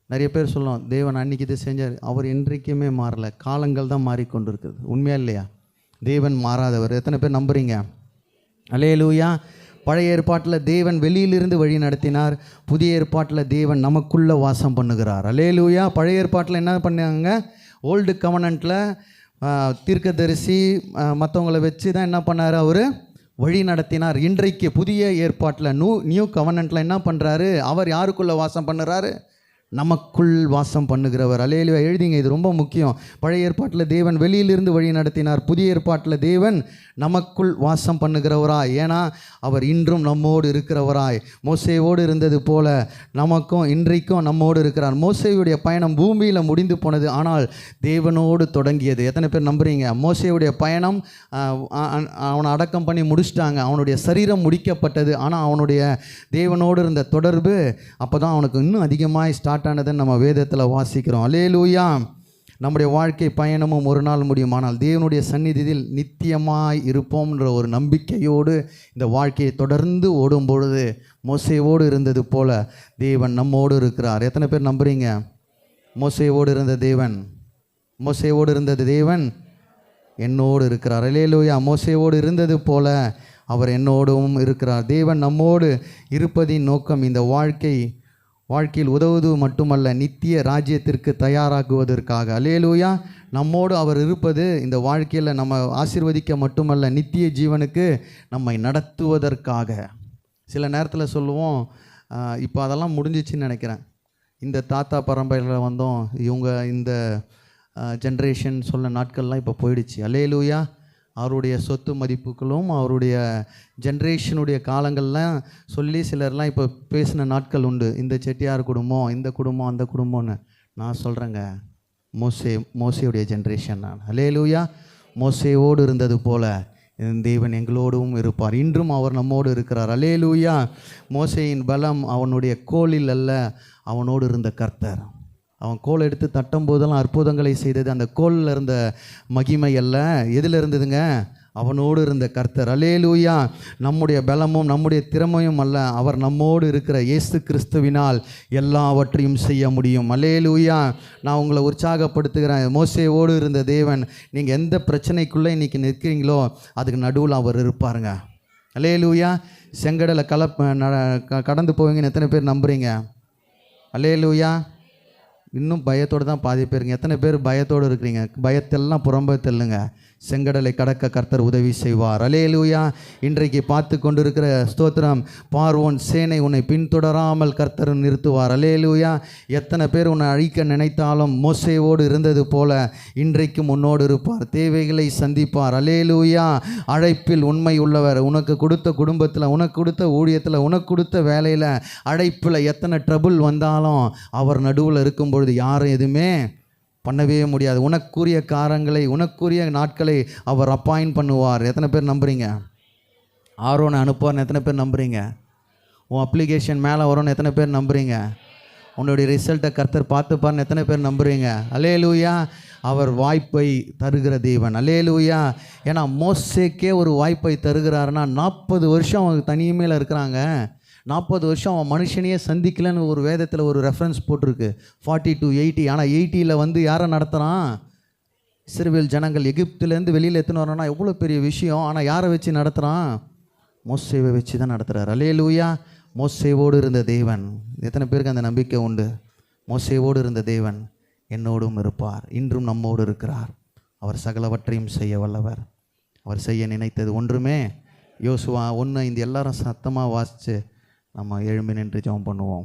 நிறைய பேர் சொல்லுவோம், தேவன் அன்னைக்கு இதை செஞ்சார், அவர் என்றைக்குமே மாறலை. காலங்கள் தான் மாறிக்கொண்டிருக்குது. உண்மையா இல்லையா? தேவன் மாறாதவர். எத்தனை பேர் நம்புறீங்க? அல்லேலூயா. பழைய ஏற்பாட்டில் தேவன் வெளியிலிருந்து வழி நடத்தினார். புதிய ஏற்பாட்டில் தேவன் நமக்குள்ளே வாசம் பண்ணுகிறார். அல்லேலூயா. பழைய ஏற்பாட்டில் என்ன பண்ணாங்க? ஓல்டு கவனன்ட்டில் தீர்க்கதரிசி மற்றவங்களை வச்சு தான் என்ன பண்ணார்? அவர் வழி நடத்தினார். இன்றைக்கு புதிய ஏற்பாட்டில் நியூ கவனன்ட்டில் என்ன பண்ணுறாரு? அவர் யாருக்குள்ளே வாசம் பண்ணுறாரு? நமக்குள் வாசம் பண்ணுகிறவர். அல்லேலூயா. எழுதிங்க, இது ரொம்ப முக்கியம். பழைய ஏற்பாட்டில் தேவன் வெளியிலிருந்து வழி நடத்தினார். புதிய ஏற்பாட்டில் தேவன் நமக்குள் வாசம் பண்ணுகிறவராய், ஏன்னா அவர் இன்றும் நம்மோடு இருக்கிறவராய், மோசேவோடு இருந்தது போல நமக்கும் இன்றைக்கும் நம்மோடு இருக்கிறார். மோசேயுடைய பயணம் பூமியில் முடிந்து போனது, ஆனால் தேவனோடு தொடங்கியது. எத்தனை பேர் நம்புறீங்க? மோசேயுடைய பயணம் அவனை அடக்கம் பண்ணி முடிச்சிட்டாங்க, அவனுடைய சரீரம் முடிக்கப்பட்டது, ஆனால் அவனுடைய தேவனோடு இருந்த தொடர்பு அப்போ தான் அவனுக்கு இன்னும் அதிகமாக ஸ்டார்ட் ஆனதை நம்ம வேதத்தில் வாசிக்கிறோம். அல்லேலூயா. நம்முடைய வாழ்க்கை பயணமும் ஒரு நாள் முடியும், ஆனால் தேவனுடைய சந்நிதியில் நித்தியமாய் இருப்போம்ன்ற ஒரு நம்பிக்கையோடு இந்த வாழ்க்கையை தொடர்ந்து ஓடும் பொழுது மோசேவோடு இருந்தது போல தேவன் நம்மோடு இருக்கிறார். எத்தனை பேர் நம்புறீங்க? மோசேவோடு இருந்த தேவன் என்னோடு இருக்கிறார். அல்லேலூயா. மோசேவோடு இருந்தது போல அவர் என்னோடும் இருக்கிறார். தேவன் நம்மோடு இருப்பதின் நோக்கம் இந்த வாழ்க்கையில் உதவுவது மட்டுமல்ல, நித்திய ராஜ்யத்திற்கு தயாராகுவதற்காக. அல்லேலூயா. நம்மோடு அவர் இருப்பது இந்த வாழ்க்கையில் நம்ம ஆசீர்வதிக்க மட்டுமல்ல, நித்திய ஜீவனுக்கு நம்மை நடத்துவதற்காக. சில நேரத்தில் சொல்லுவோம், இப்போ அதெல்லாம் முடிஞ்சிச்சின்னு நினைக்கிறேன், இந்த தாத்தா பரம்பரையில் வந்தோம், இவங்க இந்த ஜென்ரேஷன் சொல்ல நாட்கள்லாம் இப்போ போயிடுச்சு. அல்லேலூயா. அவருடைய சொத்து மதிப்புகளும் அவருடைய ஜென்ரேஷனுடைய காலங்கள்லாம் சொல்லி சிலர்லாம் இப்போ பேசின நாட்கள் உண்டு. இந்த செட்டியார் குடும்பம், இந்த குடும்பம், அந்த குடும்பம்னு. நான் சொல்கிறேங்க, மோசேயுடைய ஜென்ரேஷன் நான். அல்லேலூயா. மோசேவோடு இருந்தது போல தேவன் எங்களோடும் இருப்பார். இன்றும் அவர் நம்மோடு இருக்கிறார். அல்லேலூயா. மோசேயின் பலம் அவனுடைய கோலில் அல்ல, அவனோடு இருந்த கர்த்தர். அவன் கோல் எடுத்து தட்டும் போதெல்லாம் அற்புதங்களை செய்தது அந்த கோலில் இருந்த மகிமை அல்ல, எதில் இருந்ததுங்க? அவனோடு இருந்த கர்த்தர். அல்லேலூயா. நம்முடைய பலமும் நம்முடைய திறமையும் அல்ல, அவர் நம்மோடு இருக்கிற இயேசு கிறிஸ்துவினால் எல்லாவற்றையும் செய்ய முடியும். அல்லேலூயா. நான் உங்களை உற்சாகப்படுத்துகிறேன். மோசேவோடு இருந்த தேவன், நீங்கள் எந்த பிரச்சனைக்குள்ளே இன்றைக்கி நிற்கிறீங்களோ அதுக்கு நடுவில் அவர் இருப்பாருங்க. அல்லேலூயா. செங்கடலை கடந்து போவீங்கன்னு எத்தனை பேர் நம்புறீங்க? அல்லேலூயா. இன்னும் பயத்தோடு தான் பாதி பேருங்க. எத்தனை பேர் பயத்தோடு இருக்கிறீங்க? பயத்தெல்லாம் புறம்ப தெல்லுங்க. செங்கடலை கடக்க கர்த்தர் உதவி செய்வார். அல்லேலூயா. இன்றைக்கு பார்த்து கொண்டிருக்கிற ஸ்தோத்திரம், பார்வோன் சேனை உன்னை பின்தொடராமல் கர்த்தர் நிறுத்துவார். அல்லேலூயா. எத்தனை பேர் உன்னை அழிக்க நினைத்தாலும் மோசேவோடு இருந்தது போல இன்றைக்கும் உன்னோடு இருப்பார். தேவைகளை சந்திப்பார். அல்லேலூயா. அழைப்பில் உண்மை உள்ளவர். உனக்கு கொடுத்த குடும்பத்தில், உனக்கு கொடுத்த ஊழியத்தில், உனக்கு கொடுத்த வேலையில், அழைப்பில் எத்தனை ட்ரபுள் வந்தாலும் அவர் நடுவில் இருக்கும் பொழுது யாரும் எதுவுமே பண்ணவே முடியாது. உனக்குரிய காரங்களை, உனக்குரிய நாட்களை அவர் அப்பாயிண்ட் பண்ணுவார். எத்தனை பேர் நம்புறீங்க? ஆரோனை அனுப்புவார்னு எத்தனை பேர் நம்புறீங்க? உன் அப்ளிகேஷன் மேலே வரும்னு எத்தனை பேர் நம்புறீங்க? உன்னுடைய ரிசல்ட்டை கர்த்தர் பார்த்துப்பார்னு எத்தனை பேர் நம்புறீங்க? அல்லேலூயா. அவர் வாய்ப்பை தருகிற தேவன். அல்லேலூயா. ஏன்னா மோசேக்கே ஒரு வாய்ப்பை தருகிறாருன்னா, 40 வருஷம் அவங்க தனிமையில் இருக்கிறாங்க. 40 வருஷம் அவன் மனுஷனையே சந்திக்கலன்னு ஒரு வேதத்தில் ஒரு ரெஃபரன்ஸ் போட்டிருக்கு. 40 to 80. ஆனால் 80 யாரை நடத்துகிறான்? இஸ்ரவேல் ஜனங்கள் எகிப்துலேருந்து வெளியில் எத்தனை வரோன்னா எவ்வளோ பெரிய விஷயம். ஆனால் யாரை வச்சு நடத்துகிறான்? மோசேவை வச்சு தான் நடத்துகிறார். அல்லேலூயா. மோசேவோடு இருந்த தேவன். எத்தனை பேருக்கு அந்த நம்பிக்கை உண்டு? மோசேவோடு இருந்த தேவன் என்னோடும் இருப்பார். இன்றும் நம்மோடு இருக்கிறார். அவர் சகலவற்றையும் செய்ய வல்லவர். அவர் செய்ய நினைத்தது ஒன்றுமே. யோசுவா 1:5 எல்லாரும் சத்தமாக வாசித்து நம்ம எழும்பி நின்று ஜெபம் பண்ணுவோம்.